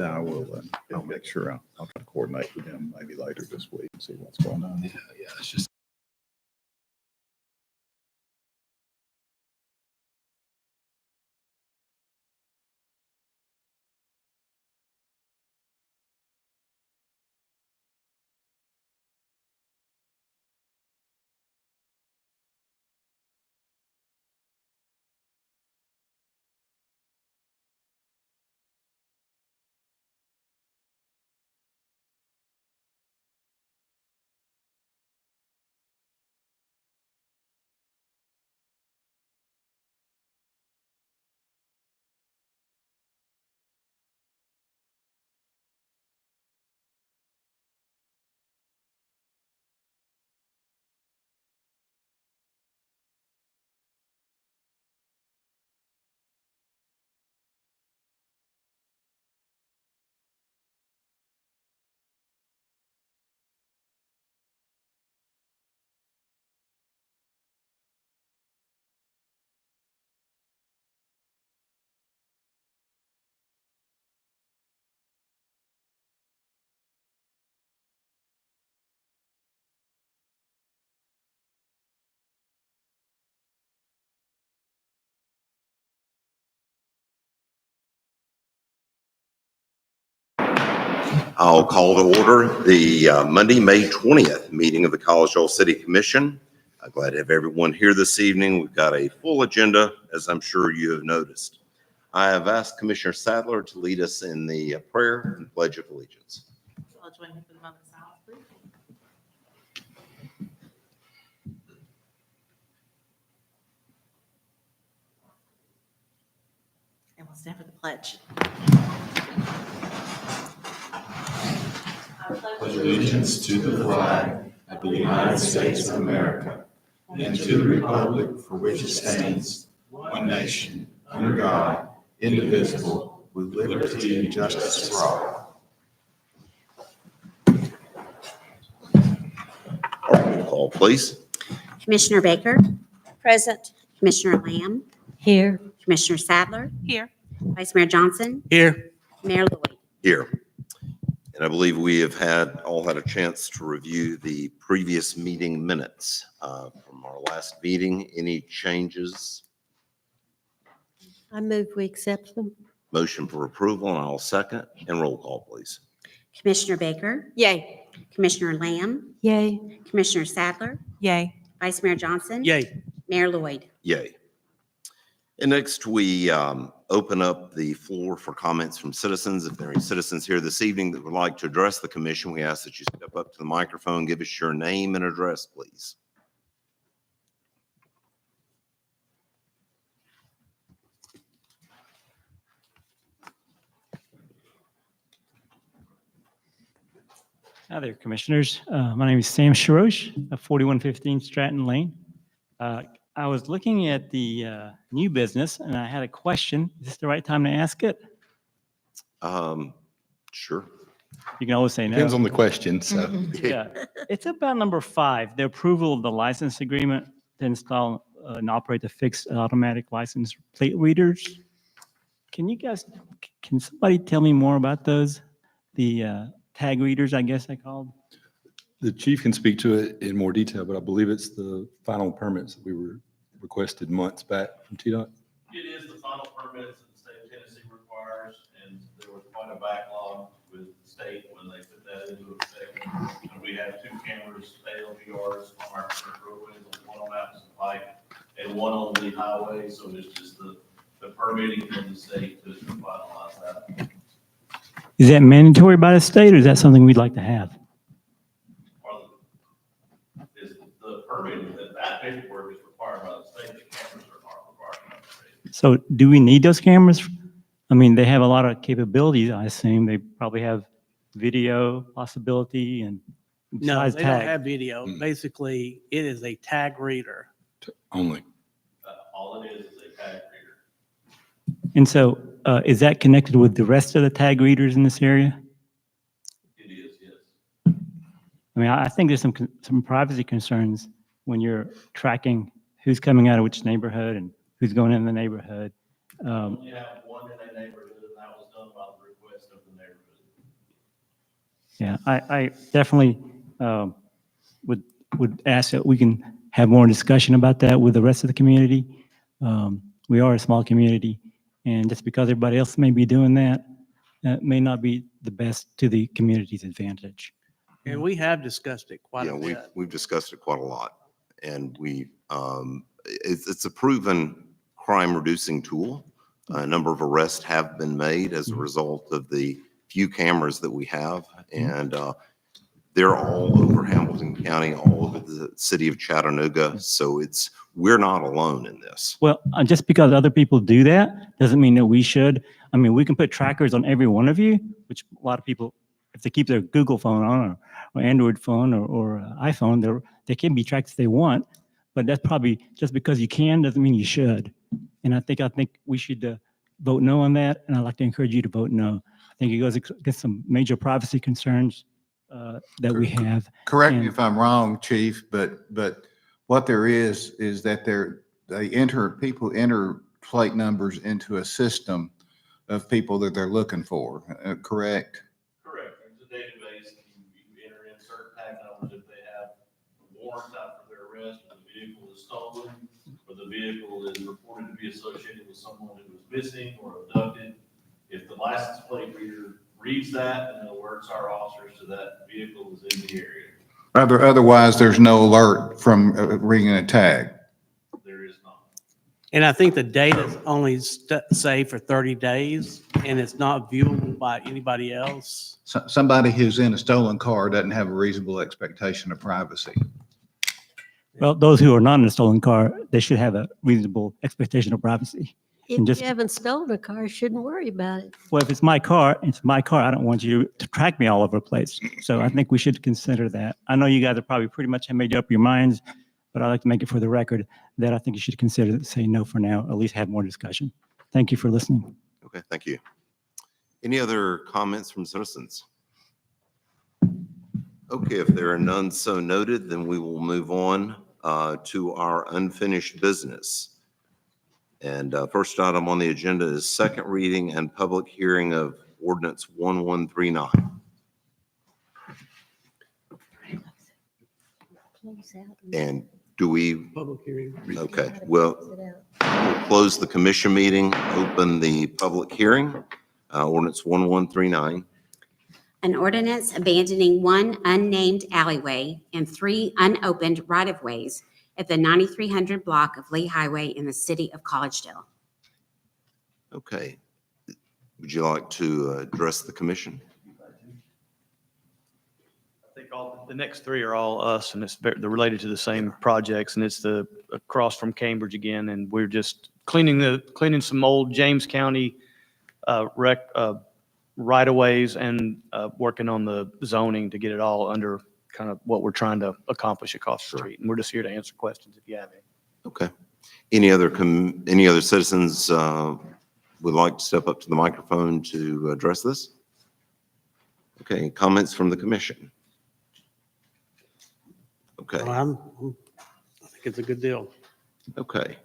I will, I'll make sure I'll try to coordinate with them maybe later this week and see what's going on. Yeah, it's just. I'll call to order the Monday, May 20th meeting of the Collegedale City Commission. I'm glad to have everyone here this evening. We've got a full agenda, as I'm sure you have noticed. I have asked Commissioner Sadler to lead us in the prayer and pledge of allegiance. I'll join him for the moment of silence, please. And we'll stand for the pledge. Pledge allegiance to the flag of the United States of America and to the republic for which it stands, one nation, under God, indivisible, with liberty and justice for all. Roll call, please. Commissioner Baker? Present. Commissioner Lamb? Here. Commissioner Sadler? Here. Vice Mayor Johnson? Here. Mayor Lloyd? Here. And I believe we have all had a chance to review the previous meeting minutes from our last meeting. Any changes? I move we accept them. Motion for approval, and I'll second. And roll call, please. Commissioner Baker? Yay. Commissioner Lamb? Yay. Commissioner Sadler? Yay. Vice Mayor Johnson? Yay. Mayor Lloyd? Yay. And next, we open up the floor for comments from citizens. If there are any citizens here this evening that would like to address the commission, we ask that you step up to the microphone, give us your name and address, please. Hi there, Commissioners. My name is Sam Sharosh of 4115 Stratton Lane. I was looking at the new business and I had a question. Is this the right time to ask it? Sure. You can always say no. Depends on the question, so. Yeah, it's about number 5, the approval of the license agreement to install and operate the fixed automatic license plate readers. Can somebody tell me more about those? The tag readers, I guess I called. The chief can speak to it in more detail, but I believe it's the final permits that we were requested months back from TDOT. It is the final permits that the state of Tennessee requires, and there was quite a backlog with the state when they put that into effect. And we have 2 cameras, ALVRs on our roadways, one on Mountain Pike and one on the highway, so it's just the permitting from the state to finalize that. Is that mandatory by the state or is that something we'd like to have? Is the permitting, that paperwork is required by the state, the cameras are not required by the state. So do we need those cameras? I mean, they have a lot of capabilities, I assume. They probably have video possibility and No, besides they don't tag. have video. Basically, it is a tag reader. Only. All it is a tag reader. And so is that connected with the rest of the tag readers in this area? It is, yes. I mean, I think there's some privacy concerns when you're tracking who's coming out of which neighborhood and who's going in the neighborhood. We only have one in a neighborhood, and that was done by the request of the neighborhood. Yeah, I definitely would ask that we can have more discussion about that with the rest of the community. We are a small community, and just because everybody else may be doing that, may not be the best to the community's advantage. And we have discussed it quite Yeah, a we've, bit. we've discussed it quite a lot. And it's a proven crime reducing tool. A number of arrests have been made as a result of the few cameras that we have. And they're all over Hamilton County, all over the city of Chattanooga. So we're not alone in this. Well, just because other people do that doesn't mean that we should. I mean, we can put trackers on every one of you, which a lot of people, if they keep their Google phone on or Android phone or iPhone, they can be tracked if they want. But that's probably just because you can doesn't mean you should. And I think we should vote no on that. And I'd like to encourage you to vote no. I think it goes against some major privacy concerns that we have. Correct me And- if I'm wrong, Chief, but what there is that people enter plate numbers into a system of people that they're looking for, correct? Correct. There's a database, and you enter in certain tag numbers if they have warrants out for their arrest, or the vehicle is stolen, or the vehicle is reported to be associated with someone who was missing or abducted. If the license plate reader reads that, and alerts our officers to that vehicle is in the area. Otherwise, there's no alert from reading a tag. There is not. And I think the data's only saved for 30 days, and it's not viewable by anybody else. Somebody who's in a stolen car doesn't have a reasonable expectation of privacy. Well, those who are not in a stolen car, they should have a reasonable expectation of privacy. And If just- you haven't stolen a car, you shouldn't worry about it. Well, if it's my car, it's my car. I don't want you to track me all over the place. So I think we should consider that. I know you guys are probably pretty much have made up your minds, but I'd like to make it for the record that I think you should consider saying no for now, at least have more discussion. Thank you for listening. Okay, thank you. Any other comments from citizens? Okay, if there are none so noted, then we will move on to our unfinished business. And first item on the agenda is second reading and public hearing of ordinance 1139. And do we, Public hearing. okay, well, we'll close the commission meeting, open the public hearing, ordinance 1139. An ordinance abandoning one unnamed alleyway and 3 unopened right-of-ways at the 9300 block of Lee Highway in the city of Collegedale. Okay. Would you like to address the commission? I think the next 3 are all us, and they're related to the same projects, and it's across from Cambridge again, and we're just cleaning some old James County right-of-ways and working on the zoning to get it all under kind of what we're trying to accomplish across the street. And we're just here to answer questions if you have any. Okay. Any other citizens would like to step up to the microphone to address this? Okay, comments from the commission? Okay, I think it's a good deal. okay.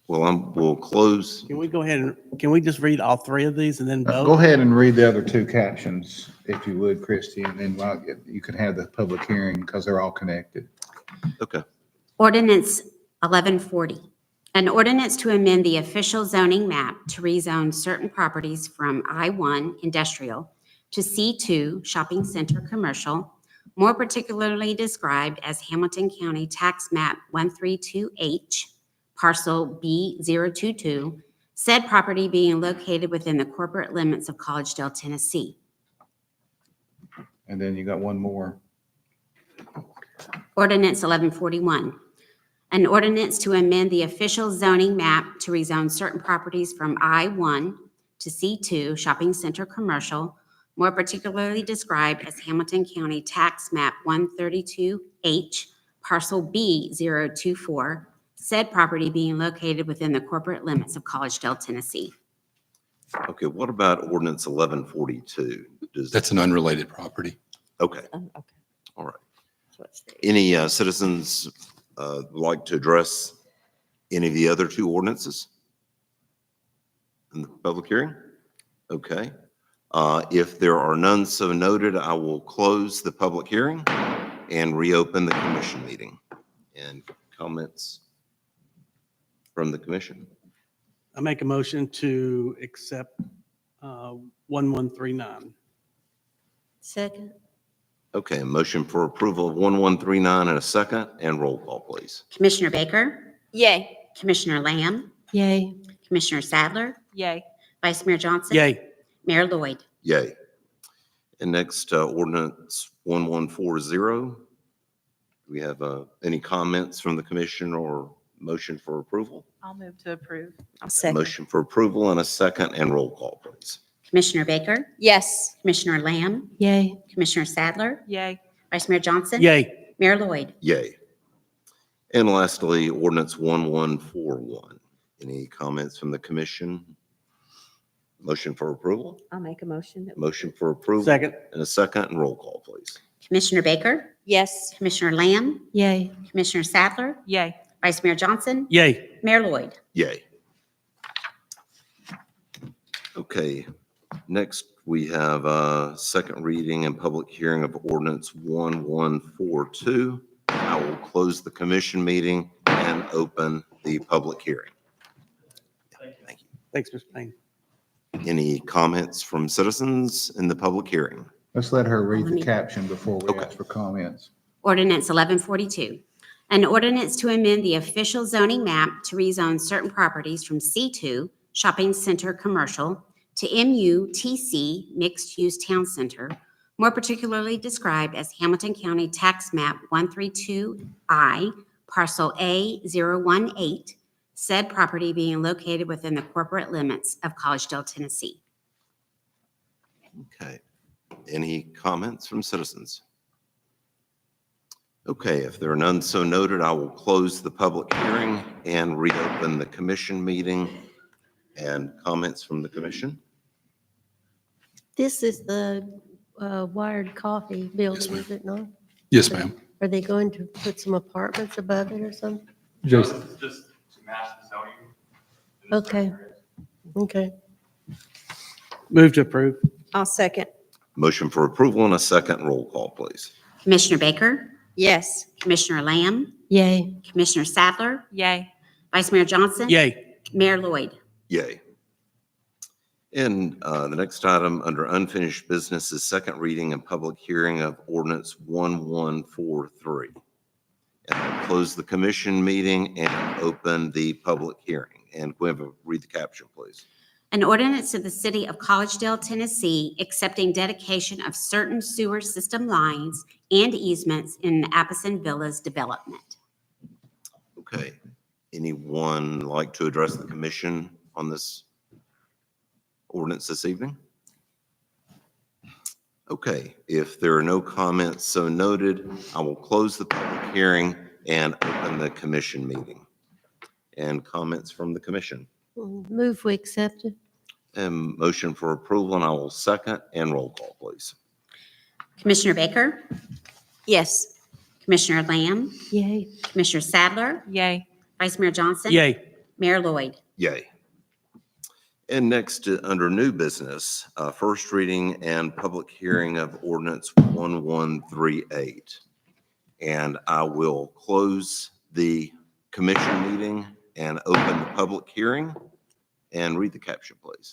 Well, we'll close. Can we go ahead and, can we just read all 3 of these and then vote? Go ahead and read the other 2 captions, if you would, Christie, and then you can have the public hearing because they're all connected. Okay, Ordinance 1140, an ordinance to amend the official zoning map to rezone certain properties from I-1 industrial to C2 shopping center commercial, more particularly described as Hamilton County Tax Map 132H, parcel B022, said property being located within the corporate limits of Collegedale, Tennessee. And then you got one more. Ordinance 1141, an ordinance to amend the official zoning map to rezone certain properties from I-1 to C2 shopping center commercial, more particularly described as Hamilton County Tax Map 132H, parcel B024, said property being located within the corporate limits of Collegedale, Tennessee. okay. What about ordinance 1142? That's an unrelated property. Okay, Oh, okay. all right. So it's the- Any citizens like to address any of the other 2 ordinances in the public hearing? Okay. If there are none so noted, I will close the public hearing and reopen the commission meeting. And comments from the commission? I make a motion to accept 1139. Second. Okay, a motion for approval of 1139 and a second, and roll call, please. Commissioner Baker? Yay. Commissioner Lamb? Yay. Commissioner Sadler? Yay. Vice Mayor Johnson? Yay. Mayor Lloyd? Yay. And next, ordinance 1140. Do we have any comments from the commission or motion for approval? I'll move to approve. I'll Motion for approval and a second, and roll call, please. Commissioner Baker? Yes. Commissioner Lamb? Yay. Commissioner Sadler? Yay. Vice Mayor Johnson? Yay. Mayor Lloyd? Yay. And lastly, ordinance 1141. Any comments from the commission? Motion for approval? I'll make a motion. Motion for approval? Second. And a second, and roll call, please. Commissioner Baker? Yes. Commissioner Lamb? Yay. Commissioner Sadler? Yay. Vice Mayor Johnson? Yay. Mayor Lloyd? Yay. Okay, next we have a second reading and public hearing of ordinance 1142. I will close the commission meeting and open the public hearing. Thank you. Thanks, Mr. Payne. Any comments from citizens in the public hearing? Let's let her read Let the me- caption before we Okay. ask for comments. Ordinance 1142. An ordinance to amend the official zoning map to rezone certain properties from C2 Shopping Center Commercial to MUTC Mixed Use Town Center, more particularly described as Hamilton County Tax Map 132I, Parcel A018, said property being located within the corporate limits of Collegedale, Tennessee. Okay. Any comments from citizens? Okay, if there are none so noted, I will close the public hearing and reopen the commission meeting. And comments from the commission? This is the Wired Coffee building, ma'am. is it not? Yes, ma'am. Are they going to put some apartments above it or something? Jason? Just to match the zoning. Okay. Okay. Move to approve. I'll second. Motion for approval and a second, roll call, please. Commissioner Baker? Yes. Commissioner Lamb? Yay. Commissioner Sadler? Yay. Vice Mayor Johnson? Yay. Mayor Lloyd? Yay. And the next item under unfinished business is second reading and public hearing of ordinance 1143. And I'll close the commission meeting and open the public hearing. And we have a read the caption, please. An ordinance of the city of Collegedale, Tennessee, accepting dedication of certain sewer system lines and easements in Appleton Villas development. Okay. Anyone like to address the commission on this ordinance this evening? Okay, if there are no comments so noted, I will close the public hearing and open the commission meeting. And comments from the commission? Move we accept it. And motion for approval, and I will second, and roll call, please. Commissioner Baker? Yes. Commissioner Lamb? Yay. Commissioner Sadler? Yay. Vice Mayor Johnson? Yay. Mayor Lloyd? Yay. And next, under new business, first reading and public hearing of ordinance 1138. And I will close the commission meeting and open the public hearing. And read the caption, please.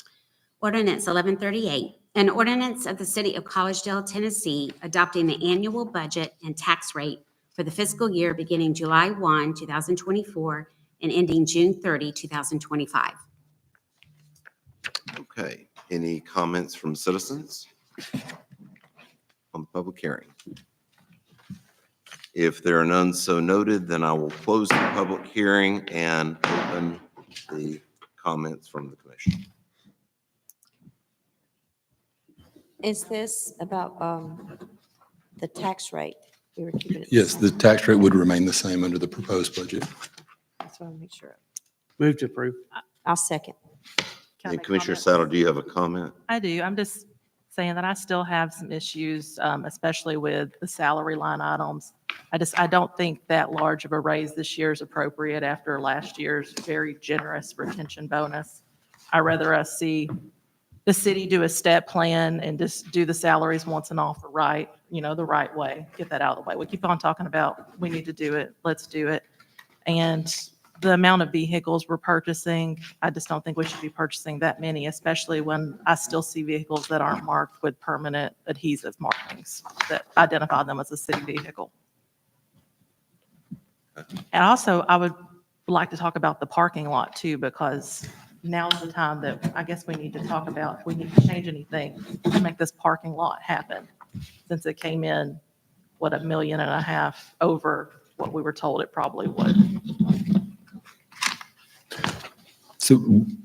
Ordinance 1138, an ordinance of the city of Collegedale, Tennessee, adopting the annual budget and tax rate for the fiscal year beginning July 1, 2024, and ending June 30, 2025. Okay, any comments from citizens on the public hearing? If there are none so noted, then I will close the public hearing and open the comments from the commission. Is this about the tax rate? We were keeping it the Yes, same. the tax rate would remain the same under the proposed budget. That's what I want to make sure. Move to approve. I'll second. Can I And make Commissioner comments? Saddle, do you have a comment? I do. I'm just saying that I still have some issues, especially with the salary line items. I don't think that large of a raise this year is appropriate after last year's very generous retention bonus. I'd rather us see the city do a step plan and just do the salaries once and all for right, the right way, get that out of the way. We keep on talking about, we need to do it, let's do it. And the amount of vehicles we're purchasing, I just don't think we should be purchasing that many, especially when I still see vehicles that aren't marked with permanent adhesive markings that identify them as a city vehicle. And also, I would like to talk about the parking lot too, because now's the time that I guess we need to talk about if we need to change anything to make this parking lot happen, since it came in, $1.5 million over what we were told it probably would. So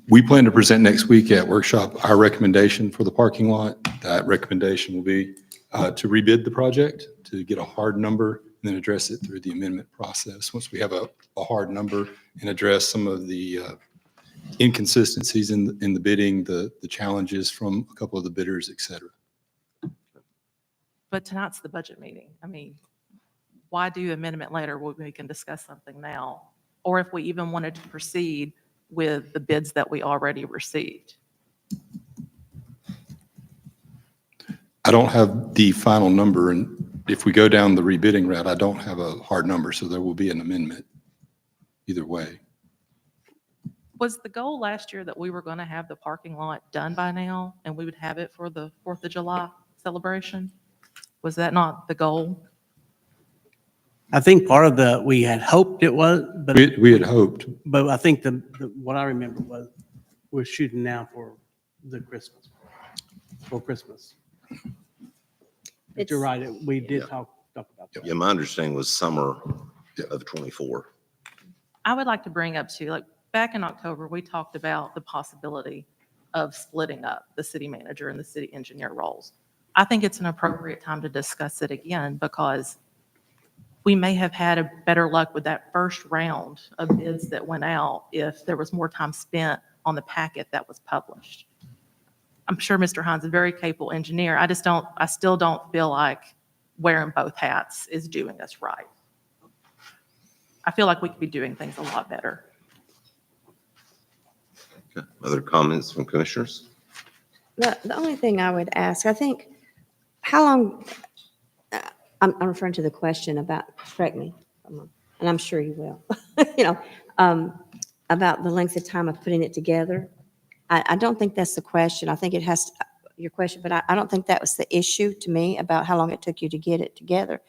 we plan to present next week at workshop our recommendation for the parking lot. That recommendation will be to rebid the project, to get a hard number, and then address it through the amendment process. Once we have a hard number and address some of the inconsistencies in the bidding, the challenges from a couple of the bidders, et cetera. But tonight's the budget meeting. I mean, why do amendment later when we can discuss something now? Or if we even wanted to proceed with the bids that we already received. I don't have the final number, and if we go down the rebidding route, I don't have a hard number, so there will be an amendment either way. Was the goal last year that we were going to have the parking lot done by now and we would have it for the 4th of July celebration? Was that not the goal? I think part of we had hoped it was, but. We had hoped. But I think what I remember was we're shooting now for Christmas. But you're right, we did talk about that. Yeah, my understanding was summer of '24. I would like to bring up too, like back in October, we talked about the possibility of splitting up the city manager and the city engineer roles. I think it's an appropriate time to discuss it again because we may have had a better luck with that first round of bids that went out if there was more time spent on the packet that was published. I'm sure Mr. Hines is a very capable engineer. I still don't feel like wearing both hats is doing us right. I feel like we could be doing things a lot better. Okay. Other comments from commissioners? The only thing I would ask, I think, how long, I'm referring to the question about, correct me, and I'm sure you will, about the length of time of putting it together. I don't think that's the question. I think it has, your question, but I don't think that was the issue to me about how long it took you to get it together.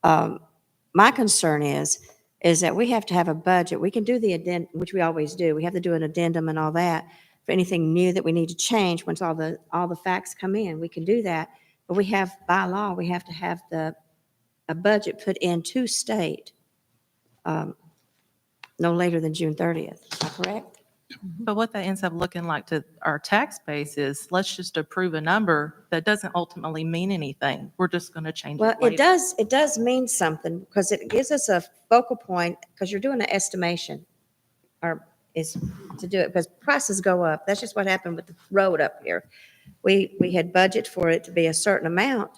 My concern is that we have to have a budget. We can do the addendum, which we always do. We have to do an addendum and all that for anything new that we need to change. Once all the facts come in, we can do that. But we have, by law, we have to have a budget put into state no later than June 30th. Is that correct? But what that ends up looking like to our tax base is let's just approve a number that doesn't ultimately mean anything. We're just going to change it Well, later. it does mean something because it gives us a focal point because you're doing an estimation or is to do it because prices go up. That's just what happened with the road up here. We had budget for it to be a certain amount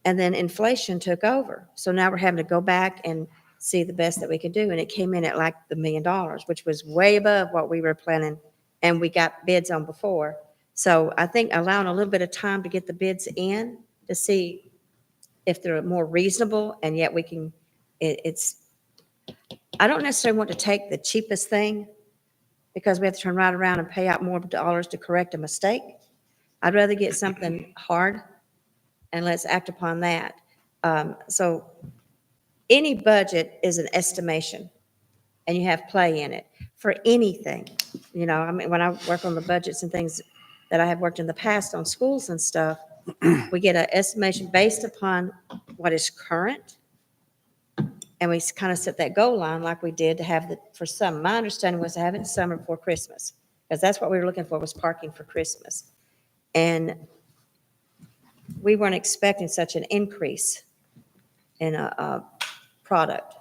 and then inflation took over. So now we're having to go back and see the best that we could do. And it came in at like $1 million, which was way above what we were planning and we got bids on before. So I think allowing a little bit of time to get the bids in to see if they're more reasonable and yet we can, I don't necessarily want to take the cheapest thing because we have to turn right around and pay out more dollars to correct a mistake. I'd rather get something hard and let's act upon that. So any budget is an estimation and you have play in it for anything. You know, I mean, when I work on the budgets and things that I have worked in the past on schools and stuff, we get an estimation based upon what is current. And we kind of set that goal line like we did to have for some. My understanding was to have it in summer before Christmas because that's what we were looking for was parking for Christmas. And we weren't expecting such an increase in a product.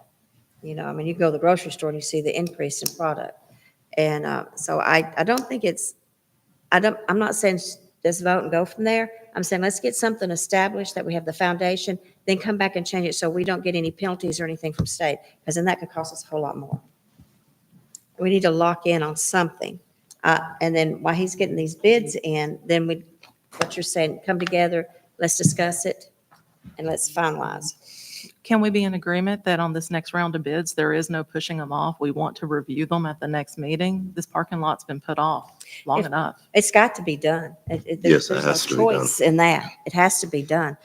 You know, I mean, you go to the grocery store and you see the increase in product. And so I don't think I'm not saying just vote and go from there. I'm saying let's get something established that we have the foundation, then come back and change it so we don't get any penalties or anything from state, because then that could cost us a whole lot more. We need to lock in on something. And then while he's getting these bids in, then what you're saying, come together, let's discuss it, and let's finalize. Can we be in agreement that on this next round of bids, there is no pushing them off? We want to review them at the next meeting. This parking lot's been put off long If- enough. It's got to be done. Yes, it There's has no to be done. choice in that. It has to be done.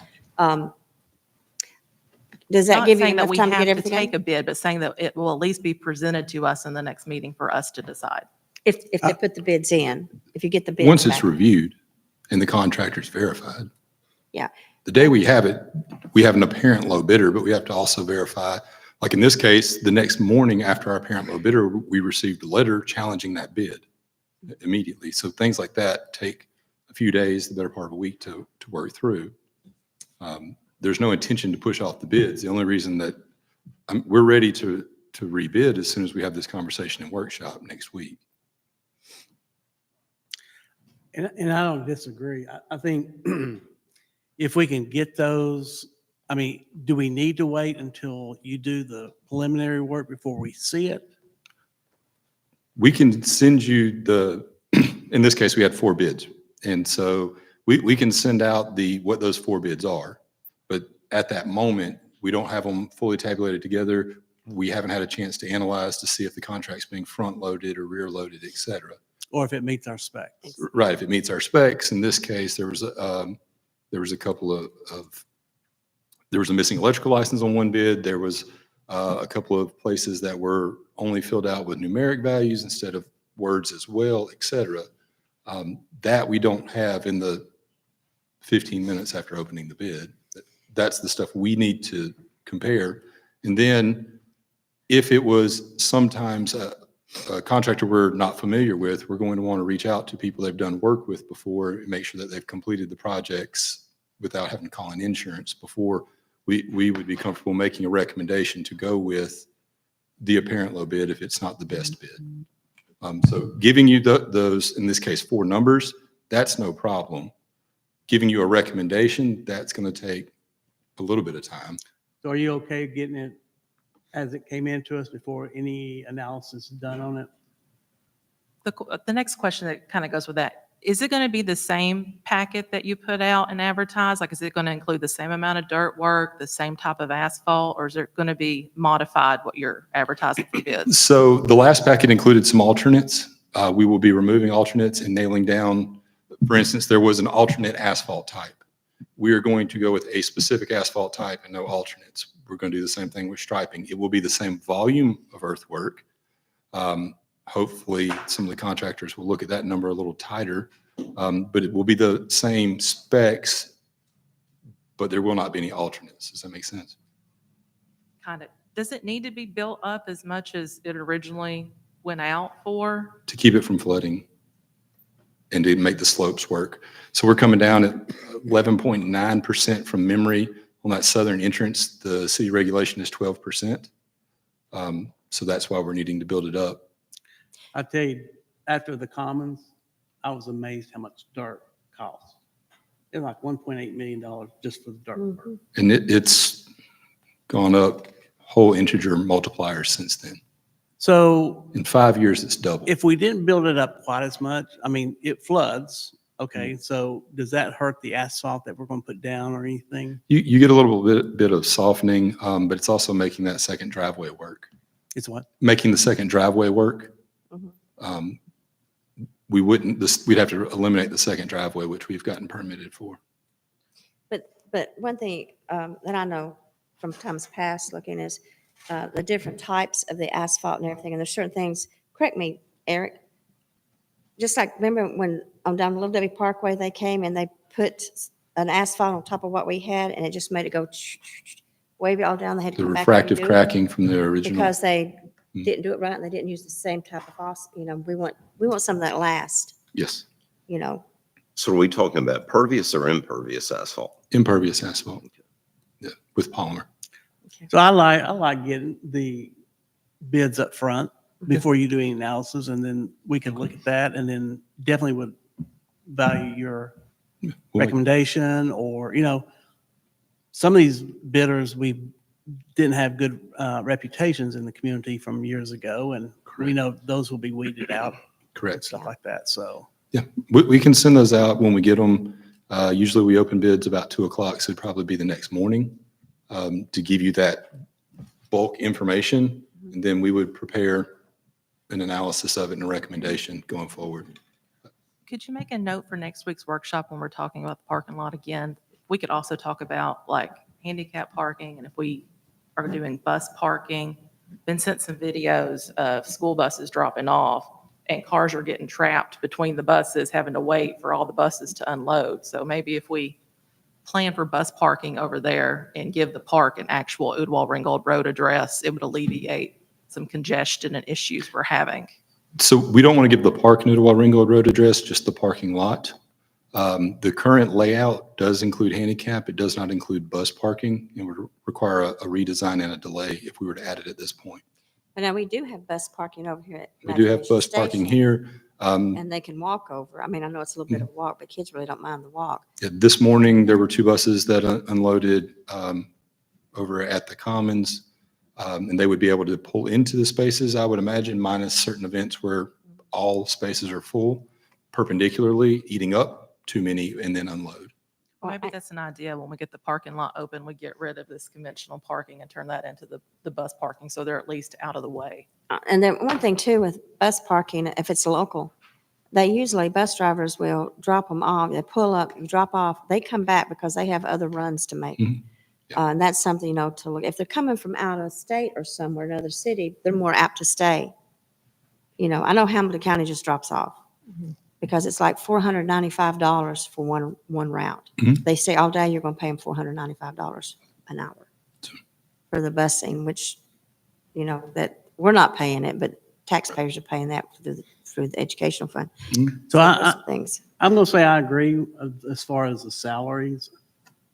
Does that Not give you saying that enough we time to have get to everything take done? a bid, but saying that it will at least be presented to us in the next meeting for us to decide. If they put the bids in, if you get the bids Once it's back. reviewed and the contractor's verified. Yeah. The day we have it, we have an apparent low bidder, but we have to also verify. Like in this case, the next morning after our apparent low bidder, we received a letter challenging that bid immediately. So things like that take a few days, the better part of a week to work through. There's no intention to push off the bids. The only reason that we're ready to rebid as soon as we have this conversation in workshop next week. And I don't disagree. I think if we can get those, I mean, do we need to wait until you do the preliminary work before we see it? We can send you in this case, we had 4 bids. And so we can send out what those 4 bids are. But at that moment, we don't have them fully tabulated together. We haven't had a chance to analyze to see if the contract's being front loaded or rear loaded, et cetera. Or if it meets our specs? Right, if it meets our specs. In this case, there was a couple there was a missing electrical license on one bid. There was a couple of places that were only filled out with numeric values instead of words as well, et cetera. That we don't have in the 15 minutes after opening the bid. That's the stuff we need to compare. And then if it was sometimes a contractor we're not familiar with, we're going to want to reach out to people they've done work with before and make sure that they've completed the projects without having to call in insurance before we would be comfortable making a recommendation to go with the apparent low bid if it's not the best bid. So giving you those, in this case, 4 numbers, that's no problem. Giving you a recommendation, that's going to take a little bit of time. So are you okay getting it as it came into us before any analysis is done on it? The next question that kind of goes with that, is it going to be the same packet that you put out and advertise? Like, is it going to include the same amount of dirt work, the same type of asphalt, or is it going to be modified what you're advertising for bids? So the last packet included some alternates. We will be removing alternates and nailing down, for instance, there was an alternate asphalt type. We are going to go with a specific asphalt type and no alternates. We're going to do the same thing with striping. It will be the same volume of earthwork. Hopefully, some of the contractors will look at that number a little tighter, but it will be the same specs, but there will not be any alternates. Does that make sense? Kind of. Does it need to be built up as much as it originally went out for? To keep it from flooding and to make the slopes work. So we're coming down at 11.9% from memory. On that southern entrance, the city regulation is 12%. So that's why we're needing to build it up. I tell you, after the Commons, I was amazed how much dirt costs. It's like $1.8 million just for the dirt work. And it's gone up whole integer multipliers since then. So In 5 years, it's doubled. if we didn't build it up quite as much, I mean, it floods. Okay, so does that hurt the asphalt that we're going to put down or anything? You get a little bit of softening, but it's also making that second driveway work. It's what? Making the second driveway work. We'd have to eliminate the second driveway, which we've gotten permitted for. But one thing that I know from times past looking is the different types of the asphalt and everything, and there's certain things, correct me, Eric, just like, remember when on down Little Debbie Parkway, they came and they put an asphalt on top of what we had, and it just made it go wave it all down. They had to The come back. refractive and redo it cracking from the original. because they didn't do it right and they didn't use the same type of, we want some of that last, Yes, So are we talking about pervious or impervious asphalt? impervious asphalt. Yeah, with polymer. So I like getting the bids up front before you do any analysis, and then we can look at that, and then definitely would value your We'll make- recommendation, or, some of these bidders, we didn't have good reputations in the community from years ago, and we know those will be weeded out Correct. stuff like that, so. Yeah, we can send those out when we get them. Usually we open bids about 2:00, so it'd probably be the next morning to give you that bulk information. And then we would prepare an analysis of it and a recommendation going forward. Could you make a note for next week's workshop when we're talking about the parking lot again? We could also talk about like handicap parking, and if we are doing bus parking, been sent some videos of school buses dropping off and cars are getting trapped between the buses, having to wait for all the buses to unload. So maybe if we plan for bus parking over there and give the park an actual Oodwall Ringgold Road address, it would alleviate some congestion and issues we're having. So we don't want to give the park in Ottawa Ringgold Road address, just the parking lot. The current layout does include handicap. It does not include bus parking. It would require a redesign and a delay if we were to add it at this point. But now we do have bus parking over here at. We do have Aviation bus parking Station, here. And they can walk over. I mean, I know it's a little bit of a walk, but kids really don't mind the walk. This morning, there were 2 buses that unloaded over at the Commons, and they would be able to pull into the spaces, I would imagine, minus certain events where all spaces are full, perpendicularly, eating up too many, and then unload. Well, Maybe that's an idea. When we get the parking lot open, we get rid of this conventional parking and turn that into the bus parking, so they're at least out of the way. And then one thing too with bus parking, if it's local, bus drivers will drop them off. They pull up, you drop off, they come back because they have other runs to make. Mhm. And that's something, to look, if they're coming from out of state or somewhere, another city, they're more apt to stay. I know Hamilton County just drops off because it's like $495 for one route. Mhm. They stay all day, you're going to pay them $495 an hour for the busing, which, that we're not paying it, but taxpayers are paying that through the educational fund. So Those things. I'm going to say I agree as far as the salaries.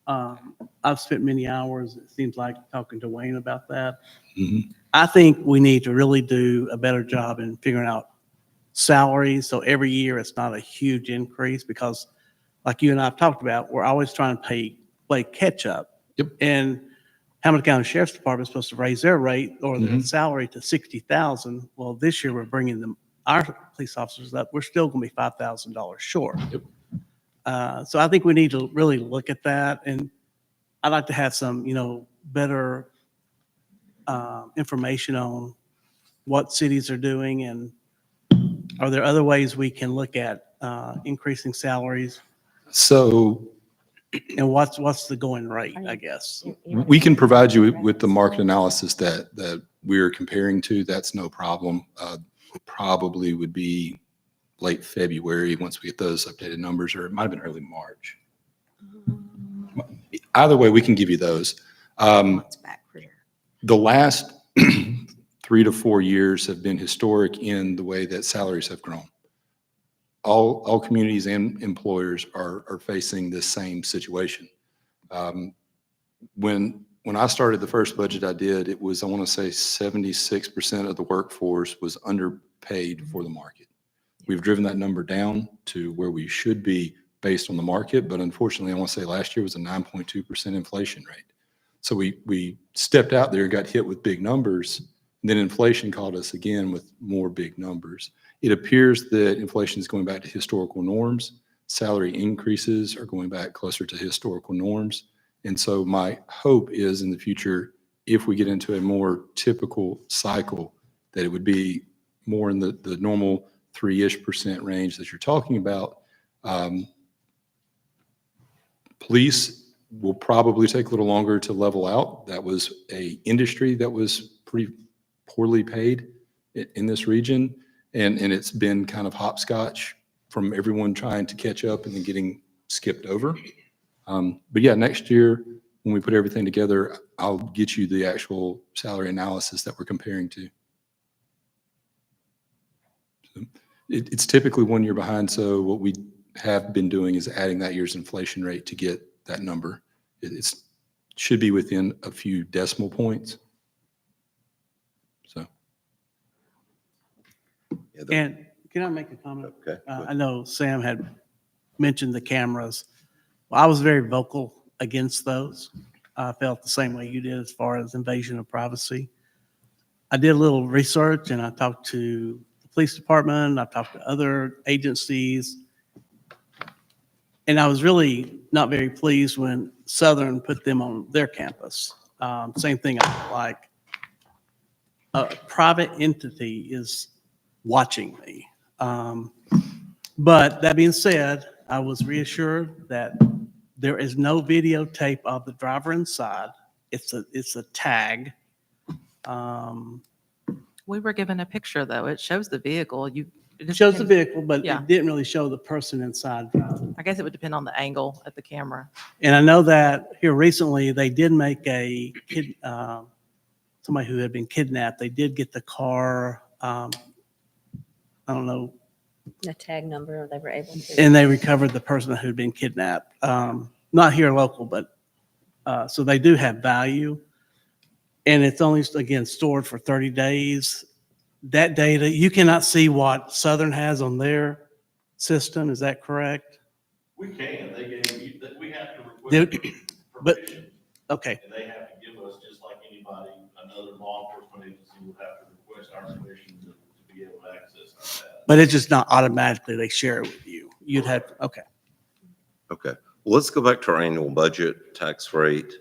I've spent many hours, it seems like, talking to Wayne about that. Mhm. I think we need to really do a better job in figuring out salaries. So every year it's not a huge increase because like you and I have talked about, we're always trying to play catch up. Yep. And Hamilton County Sheriff's Department is supposed to raise their rate or their Mhm. salary to 60,000. Well, this year we're bringing our police officers up. We're still going to be $5,000 short. Yep. So I think we need to really look at that, and I'd like to have some, better information on what cities are doing, and are there other ways we can look at increasing salaries, So and what's the going rate, I guess. we can provide you with the market analysis that we're comparing to. That's no problem. Probably would be late February once we get those updated numbers, or it might have been early March. Either way, we can give you those. It's back here. The last 3 to 4 years have been historic in the way that salaries have grown. All communities and employers are facing this same situation. When I started the first budget I did, it was, I want to say 76% of the workforce was underpaid for the market. We've driven that number down to where we should be based on the market, but unfortunately, I want to say last year was a 9.2% inflation rate. So we stepped out there, got hit with big numbers, and then inflation caught us again with more big numbers. It appears that inflation is going back to historical norms. Salary increases are going back closer to historical norms. And so my hope is in the future, if we get into a more typical cycle, that it would be more in the normal 3-ish% range that you're talking about. Police will probably take a little longer to level out. That was a industry that was pretty poorly paid in this region. And it's been kind of hopscotch from everyone trying to catch up and then getting skipped over. But yeah, next year, when we put everything together, I'll get you the actual salary analysis that we're comparing to. So it's typically 1 year behind. So what we have been doing is adding that year's inflation rate to get that number. It should be within a few decimal points. So. And can I make a comment? Okay. I know Sam had mentioned the cameras. Well, I was very vocal against those. I felt the same way you did as far as invasion of privacy. I did a little research and I talked to the police department, I've talked to other agencies. And I was really not very pleased when Southern put them on their campus. Same thing, I felt like a private entity is watching me. But that being said, I was reassured that there is no videotape of the driver inside. It's a tag. We were given a picture, though. It shows the vehicle. It It just shows the depends- vehicle, but Yeah. it didn't really show the person inside driving. I guess it would depend on the angle at the camera. And I know that here recently, they did make a kid, somebody who had been kidnapped, they did get the car, I don't know, The tag number, they were able to. and they recovered the person who'd been kidnapped. Not here local, but, so they do have value. And it's only, again, stored for 30 days. That data, you cannot see what Southern has on their system, is that correct? We can, they gave you, that we have to They- request but- permission, Okay, and they have to give us, just like anybody, another law enforcement agency will have to request our permission to be able to access our data. but it's just not automatically, they share it with you. You'd have, okay. Okay, well, let's go back to our annual budget, tax rate.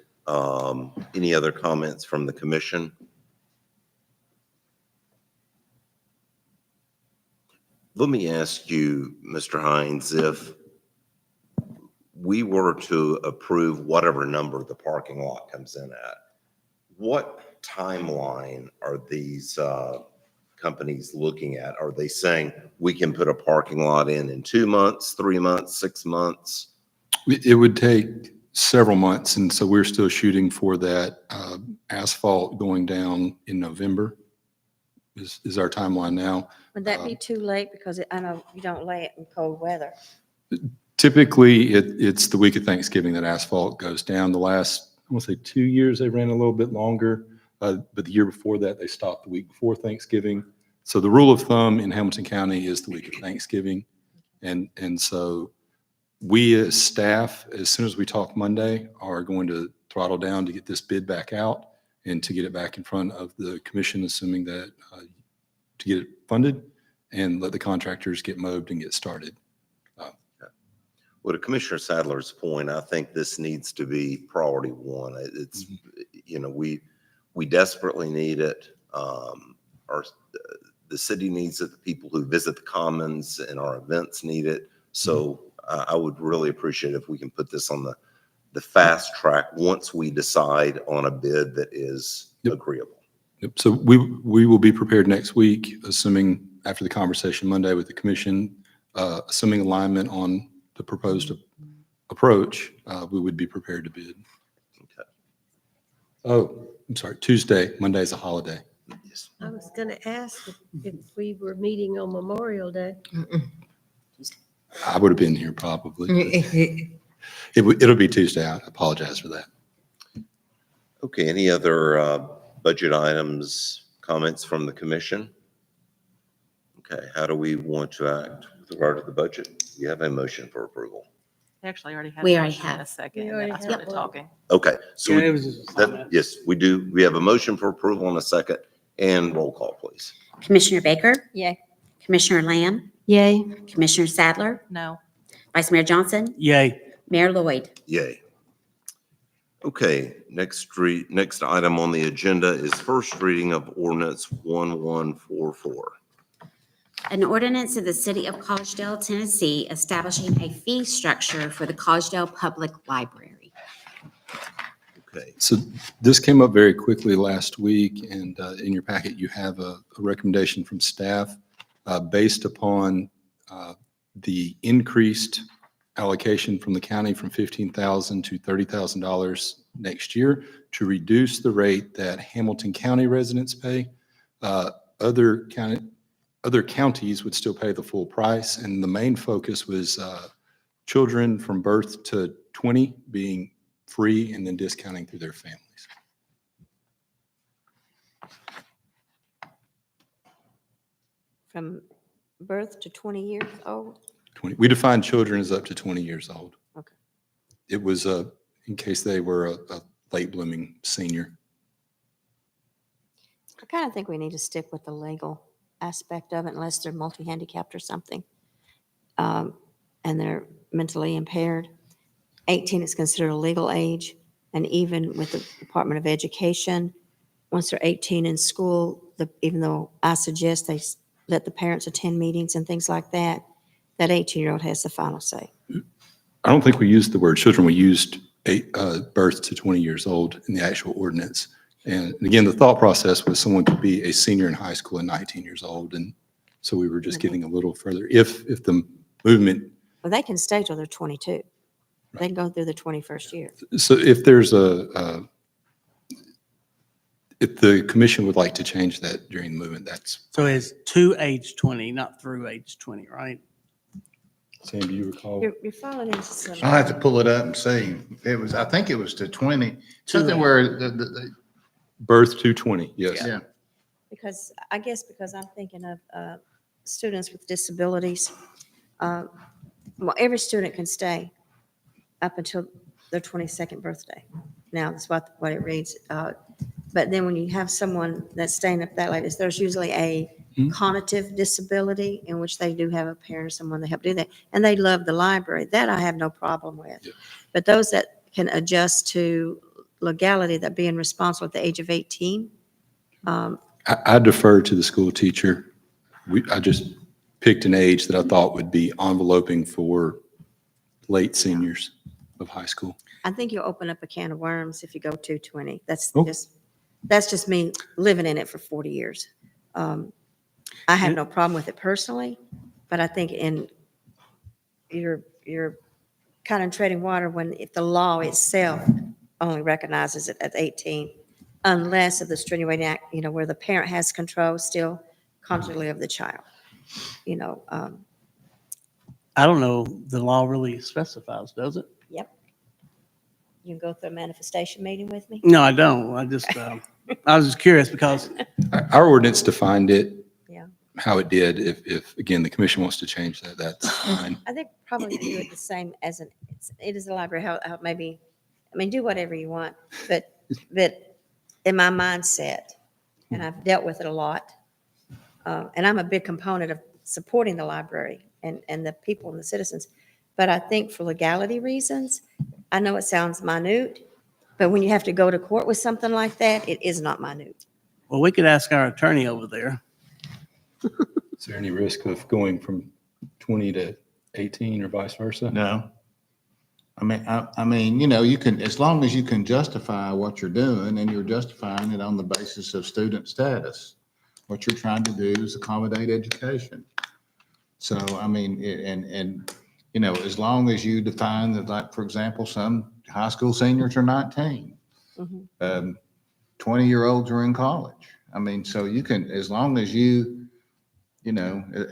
Any other comments from the commission? Let me ask you, Mr. Hines, if we were to approve whatever number the parking lot comes in at, what timeline are these companies looking at? Are they saying we can put a parking lot in 2 months, 3 months, 6 months? It would take several months, and so we're still shooting for that asphalt going down in November is our timeline now. Would that be too late? Because I know you don't lay it in cold weather. Typically, it's the week of Thanksgiving that asphalt goes down. The last, I want to say 2 years, they ran a little bit longer, but the year before that, they stopped the week before Thanksgiving. So the rule of thumb in Hamilton County is the week of Thanksgiving. And so we as staff, as soon as we talk Monday, are going to throttle down to get this bid back out and to get it back in front of the commission, assuming that, to get it funded and let the contractors get mowed and get started. Well, to Commissioner Sadler's point, I think this needs to be priority one. It's, you know, we desperately need it. The city needs it. The people who visit the commons and our events need it. So I would really appreciate if we can put this on the fast track once we decide on a bid that is agreeable. Yep. So we will be prepared next week, assuming after the conversation Monday with the commission, assuming alignment on the proposed approach, we would be prepared to bid. Okay. Oh, I'm sorry, Tuesday, Monday is a holiday. Yes. I was going to ask if we were meeting on Memorial Day. I would have been here probably. It'll be Tuesday. I apologize for that. Okay, any other budget items, comments from the commission? Okay, how do we want to act with regard to the budget? You have a motion for approval. They actually already had. We a already motion in have. A second, We and then I already started have one. talking. Okay, so Yeah, it was just a comment. yes, we do. We have a motion for approval in a second, and roll call, please. Commissioner Baker, Yay. Commissioner Lamb, Yay. Commissioner Sadler, No, Vice Mayor Johnson, Yay. Mayor Lloyd. Yay. Okay, next item on the agenda is first reading of ordinance 1144. An ordinance of the City of Collegedale, Tennessee, establishing a fee structure for the Collegedale Public Library. Okay, So this came up very quickly last week, and in your packet, you have a recommendation from staff based upon the increased allocation from the county from $15,000 to $30,000 next year to reduce the rate that Hamilton County residents pay. Other counties would still pay the full price, and the main focus was children from birth to 20 being free and then discounting through their families. From birth to 20 years old? 20. We define children as up to 20 years old. Okay. It was in case they were a late blooming senior. I kind of think we need to stick with the legal aspect of it unless they're multi-handicapped or something. And they're mentally impaired. 18 is considered a legal age. And even with the Department of Education, once they're 18 in school, even though I suggest they let the parents attend meetings and things like that, that 18-year-old has the final say. I don't think we used the word children. We used birth to 20 years old in the actual ordinance. And again, the thought process was someone could be a senior in high school at 19 years old. And so we were just getting a little further. If the movement, Well, they can stay till they're 22. They can go through the 21st year. so if there's if the commission would like to change that during the movement, that's, So it's to age 20, not through age 20, right? Sam, do you recall? You're falling into some. I'll have to pull it up and see. It was, I think it was to 20, something where Birth to 20, yes. yeah. Because, I guess because I'm thinking of students with disabilities. Well, every student can stay up until their 22nd birthday. Now, that's what it reads. But then when you have someone that's staying up that late, there's usually a cognitive disability in which they do have a parent or someone to help do that. And they love the library. That I have no problem with. Yeah. But those that can adjust to legality, that being responsible at the age of 18, I defer to the school teacher. I just picked an age that I thought would be enveloping for late seniors of high school. I think you'll open up a can of worms if you go to 20. Oh. That's just me living in it for 40 years. I have no problem with it personally, but I think you're kind of treading water if the law itself only recognizes it at 18, unless of the extenuating act, where the parent has control still consciously of the child. I don't know, the law really specifies, does it? Yep. You can go through a manifestation meeting with me? No, I don't. I just, I was just curious because, Our ordinance defined it. Yeah. How it did. If again, the commission wants to change that, that's fine. I think probably do it the same as it is a library, how maybe, do whatever you want, but in my mindset, and I've dealt with it a lot, and I'm a big component of supporting the library and the people and the citizens, but I think for legality reasons, I know it sounds minute, but when you have to go to court with something like that, it is not minute. well, we could ask our attorney over there. Is there any risk of going from 20 to 18 or vice versa? No. I mean, you can, as long as you can justify what you're doing and you're justifying it on the basis of student status, what you're trying to do is accommodate education. So, as long as you define that, like, for example, some high school seniors are 19, 20-year-olds are in college. So you can, as long as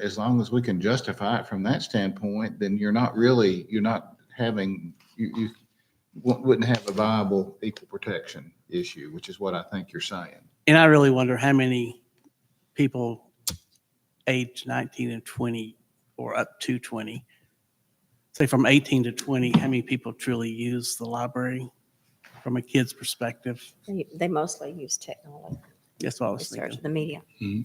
as long as we can justify it from that standpoint, then you wouldn't have a viable equal protection issue, which is what I think you're saying. And I really wonder how many people age 19 and 20 or up to 20, say from 18 to 20, how many people truly use the library from a kid's perspective? They mostly use technology, That's what I was research, thinking. the media.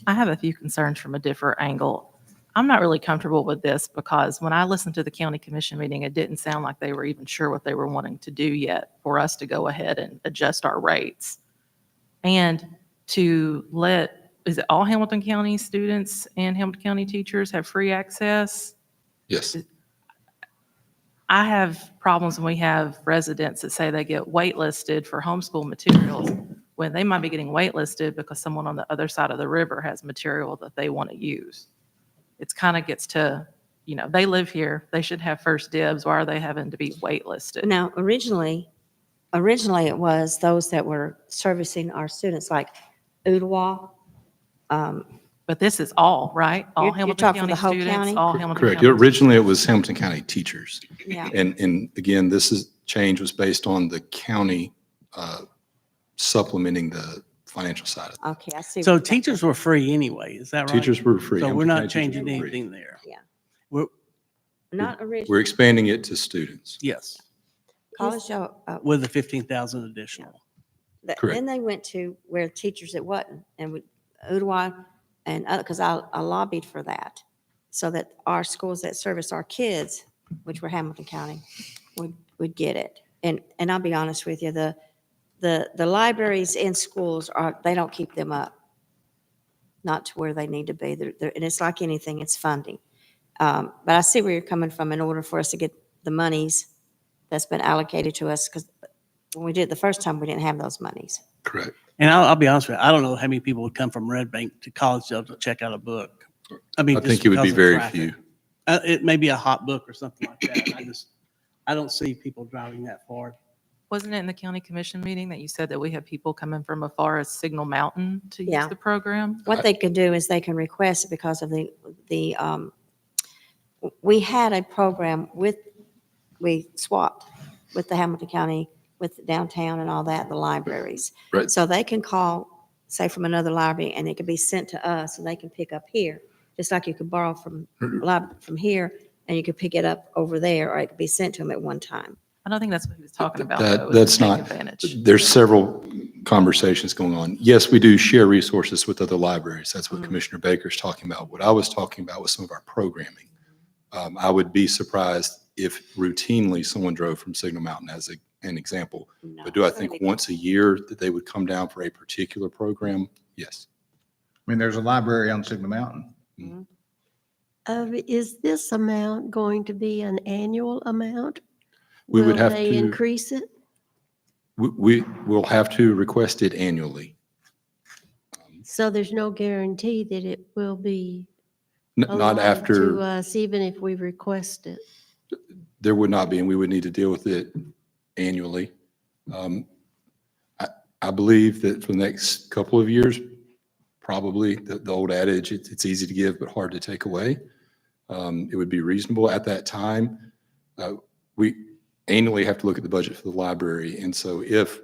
I have a few concerns from a different angle. I'm not really comfortable with this because when I listened to the county commission meeting, it didn't sound like they were even sure what they were wanting to do yet for us to go ahead and adjust our rates. And to is it all Hamilton County students and Hamilton County teachers have free access? Yes. I have problems when we have residents that say they get waitlisted for homeschool materials when they might be getting waitlisted because someone on the other side of the river has material that they want to use. It's kind of gets to, they live here, they should have first dibs. Why are they having to be waitlisted? Now, originally it was those that were servicing our students, like Ooltewah. But this is all, right? All You're Hamilton talking County the whole students, county? all Hamilton Correct. County. Originally, it was Hamilton County teachers. Yeah. And again, change was based on the county supplementing the financial side of it. Okay, I see. So what you're saying. teachers were free anyway, is that right? Teachers were free. So we're Hamilton not County teachers changing were free. anything there. Not We're originally. expanding it to students. Yes, Collegedale, with the 15,000 additional. Correct. then they went to where teachers it wasn't, and with Ooltewah and, because I lobbied for that, so that our schools that service our kids, which were Hamilton County, would get it. And I'll be honest with you, the libraries in schools they don't keep them up, not to where they need to be. And it's like anything, it's funding. But I see where you're coming from in order for us to get the monies that's been allocated to us, because when we did it the first time, we didn't have those monies. Correct. And I'll be honest with you, I don't know how many people would come from Red Bank to Collegedale to check out a book. I mean, I just think it would be because of very traffic. few. It may be a hot book or something like that. I don't see people driving that far. Wasn't it in the county commission meeting that you said that we have people coming from as far as Signal Mountain to use Yeah. the program? What they could do is they can request it because of we had a program we swapped with the Hamilton County, with downtown and all that, the libraries. Right. So they can call, say, from another library, and it can be sent to us, and they can pick up here, just like you could borrow from here, and you could pick it up over there, or it could be sent to them at one time. I don't think that's what he was talking about. That- though, was that's to take not- advantage. There's several conversations going on. Yes, we do share resources with other libraries. That's what Commissioner Baker's talking about. What I was talking about was some of our programming. I would be surprised if routinely someone drove from Signal Mountain as an example. No, But do I it's gonna think be- once a year that they would come down for a particular program? Yes. I mean, there's a library on Signal Mountain. Is this amount going to be an annual amount? We would have Will they to- increase it? We will have to request it annually. So there's no guarantee that it will be Not allotted to after, us, even if we request it? there would not be, and we would need to deal with it annually. I believe that for the next couple of years, probably the old adage, it's easy to give but hard to take away. It would be reasonable at that time. We annually have to look at the budget for the library. And so if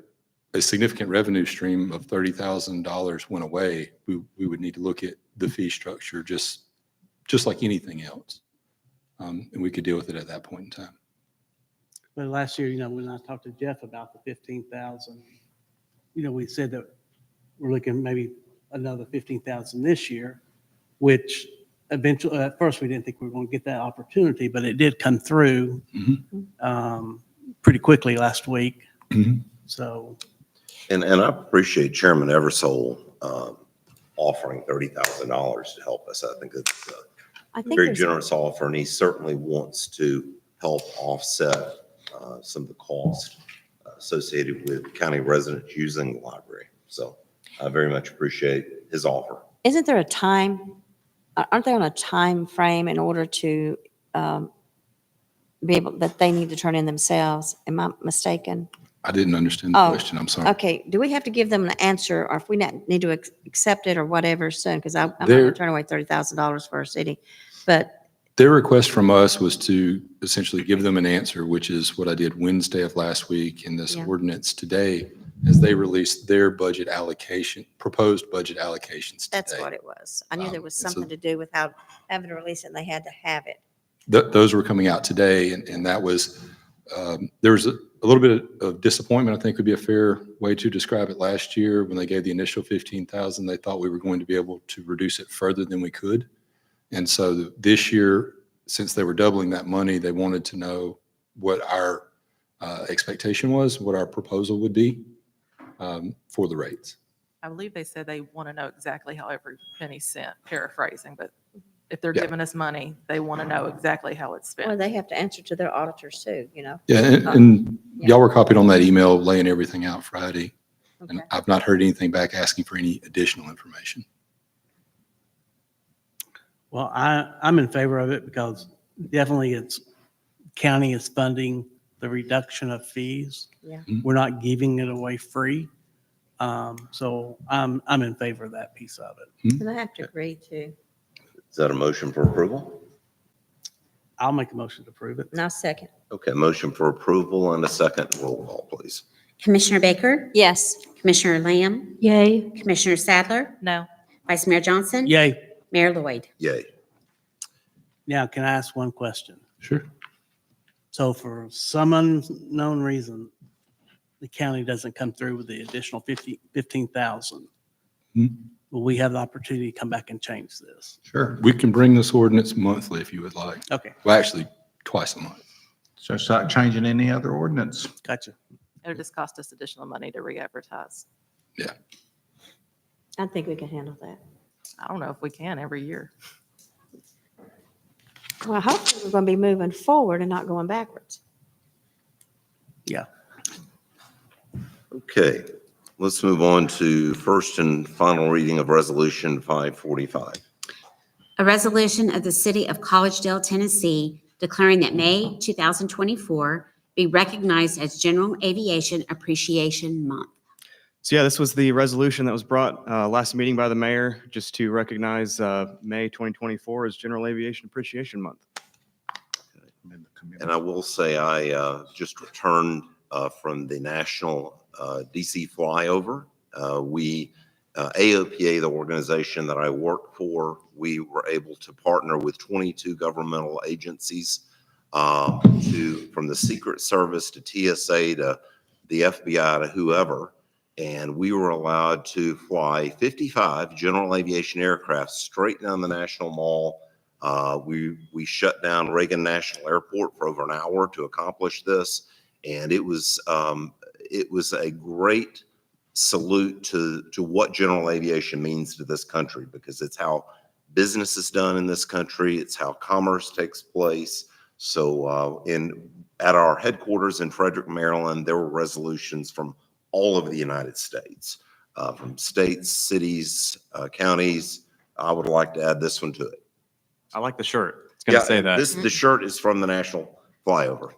a significant revenue stream of $30,000 went away, we would need to look at the fee structure just like anything else. And we could deal with it at that point in time. But last year, when I talked to Jeff about the 15,000, we said that we're looking maybe another 15,000 this year, which eventually, at first, we didn't think we were going to get that opportunity, but it did come through pretty quickly last week. Mhm. So, And I appreciate Chairman Eversole offering $30,000 to help us. I think it's I a think very there's- generous offer, and he certainly wants to help offset some of the cost associated with county residents using the library. So I very much appreciate his offer. Isn't there a time, aren't they on a time frame in order to be able, that they need to turn in themselves? Am I mistaken? I didn't understand the Oh, question. I'm sorry. Okay, do we have to give them an answer, or if we need to accept it or whatever soon? Because I'm not There- going to turn away $30,000 for our city, but, Their request from us was to essentially give them an answer, which is what I did Wednesday of last week in this Yeah. ordinance today, as they released their budget allocation, proposed budget allocations today. that's what it was. I knew there was and so- something to do with how, having to release it, and they had to have it. Those were coming out today, and that was, there was a little bit of disappointment, I think would be a fair way to describe it. Last year, when they gave the initial 15,000, they thought we were going to be able to reduce it further than we could. And so this year, since they were doubling that money, they wanted to know what our expectation was, what our proposal would be for the rates. I believe they said they want to know exactly how every penny spent, paraphrasing, but if they're Yeah. giving us money, they want to know exactly how it's Well, spent. they have to answer to their auditors too, you know? Yeah, and y'all were copied on that email laying everything out Friday. And Okay. I've not heard anything back asking for any additional information. well, I'm in favor of it because definitely county is funding the reduction of fees. Yeah. We're not giving it away free. So I'm in favor of that piece of it. And I have to agree too. Is that a motion for approval? I'll make a motion to approve it. And I'll second. Okay, motion for approval and a second. Roll call, please. Commissioner Baker? Yes. Commissioner Lamb? Yay. Commissioner Sadler? No, Vice Mayor Johnson? Yay. Mayor Lloyd? Yay. Now, can I ask one question? Sure. So for some unknown reason, the county doesn't come through with the additional 15,000. Hmm. will we have the opportunity to come back and change this? Sure. We can bring this ordinance monthly if you would like. Okay, Well, actually, twice a month. So start changing any other ordinance. gotcha. It'll just cost us additional money to re-advertise. I think we can handle that. I don't know if we can every year. Well, hopefully we're going to be moving forward and not going backwards. Yeah. Okay, let's move on to first and final reading of Resolution 545. A resolution of the City of Collegedale, Tennessee, declaring that May 2024 be recognized as General Aviation Appreciation Month. So yeah, this was the resolution that was brought last meeting by the mayor, just to recognize May 2024 as General Aviation Appreciation Month. And I will say, I just returned from the national DC flyover. AOPA, the organization that I work for, we were able to partner with 22 governmental agencies from the Secret Service to TSA to the FBI to whoever. And we were allowed to fly 55 general aviation aircraft straight down the National Mall. We shut down Reagan National Airport for over an hour to accomplish this. And it was a great salute to what general aviation means to this country, because it's how business is done in this country. It's how commerce takes place. So at our headquarters in Frederick, Maryland, there were resolutions from all over the United States, from states, cities, counties. I would like to add this one to it. I like the shirt. It's going to say that. The shirt is from the national flyover.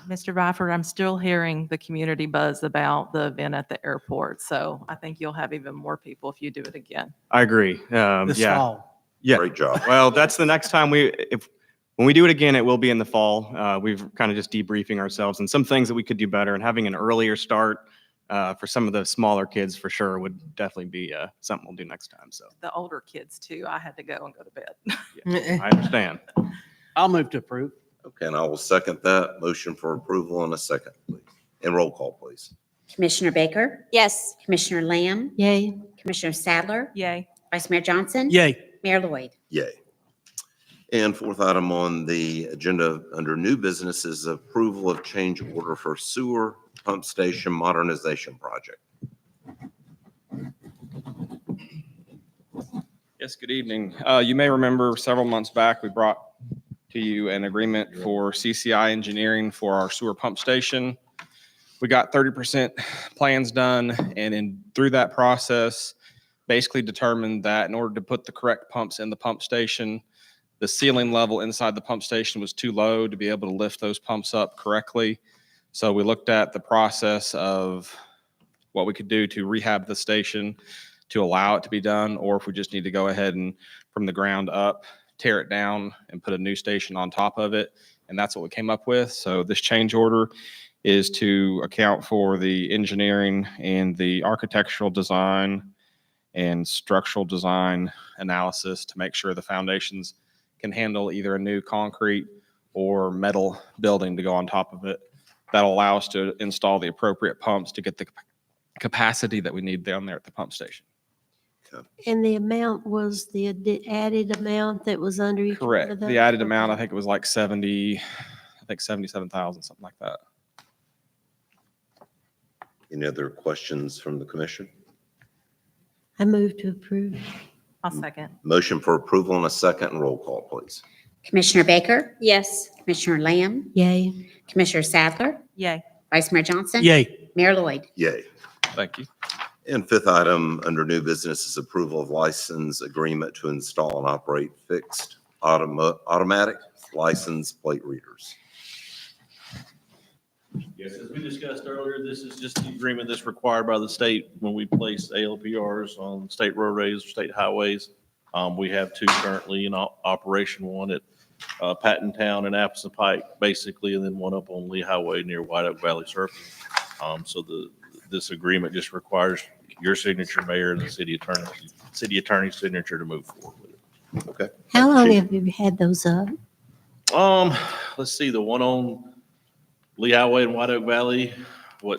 Mr. Byford, I'm still hearing the community buzz about the event at the airport. So I think you'll have even more people if you do it again. I agree. This Yeah. fall. Yeah. Great job. Well, that's the next time when we do it again, it will be in the fall. We've kind of just debriefing ourselves and some things that we could do better, and having an earlier start for some of the smaller kids for sure would definitely be something we'll do next time. So The older kids too, I had to go and go to bed. I understand. I'll move to approve. Okay, and I will second that motion for approval in a second, please. And roll call, please. Commissioner Baker? Yes. Commissioner Lamb? Yay. Commissioner Sadler? Yay. Vice Mayor Johnson? Yay. Mayor Lloyd? Yay. And fourth item on the agenda under new business is approval of change order for sewer pump station modernization project. Yes, good evening. You may remember several months back, we brought to you an agreement for CCI engineering for our sewer pump station. We got 30% plans done, and through that process, basically determined that in order to put the correct pumps in the pump station, the ceiling level inside the pump station was too low to be able to lift those pumps up correctly. So we looked at the process of what we could do to rehab the station to allow it to be done, or if we just need to go ahead and from the ground up, tear it down and put a new station on top of it. And that's what we came up with. So this change order is to account for the engineering and the architectural design and structural design analysis to make sure the foundations can handle either a new concrete or metal building to go on top of it. That'll allow us to install the appropriate pumps to get the capacity that we need down there at the pump station. And the amount was the added amount that was under each one of Correct. those? The added amount, I think it was like 77,000, something like that. Any other questions from the commission? I move to approve. I'll second. Motion for approval in a second, and roll call, please. Commissioner Baker? Yes. Commissioner Lamb? Yay. Commissioner Sadler? Yay. Vice Mayor Johnson? Yay. Mayor Lloyd? Yay. Thank you. And fifth item under new business is approval of license agreement to install and operate fixed automatic license plate readers. Yes, as we discussed earlier, this is just the agreement that's required by the state when we place ALPRs on state roadways or state highways. We have two currently in operation, one at Patton Town and Appleton Pike, basically, and then one up on Lee Highway near White Oak Valley Circle. So this agreement just requires your signature, Mayor, and the city attorney's signature to move forward with it. Okay. How long have you had those up? Let's see, the one on Lee Highway and White Oak Valley,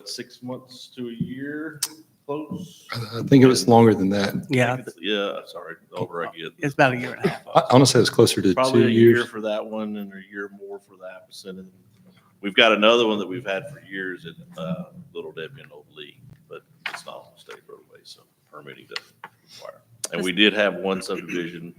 6 months to a year? close. I think it was longer than that. Yeah, Yeah, sorry, the older I get. it's about a year and a half. I honestly, it was closer to Probably 2 a year years. for that one and a year more for the Appleton. And we've got another one that we've had for years at Little Debbie and Old Lee, but it's not on the state roadway, so permitting doesn't require. And we did have one subdivision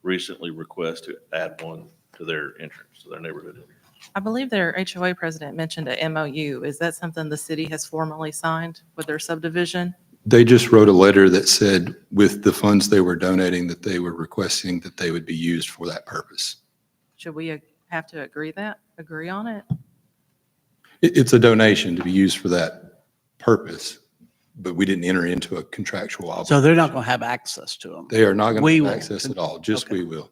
recently request to add one to their entrance, to their neighborhood entrance. I believe their HOA president mentioned a MOU. Is that something the city has formally signed with their subdivision? They just wrote a letter that said with the funds they were donating, that they were requesting that they would be used for that purpose. Should we have to agree on it? It's a donation to be used for that purpose, but we didn't enter into a contractual obligation. So they're not going to have access to them. They are not going We to will. have access at all, just Okay. we will.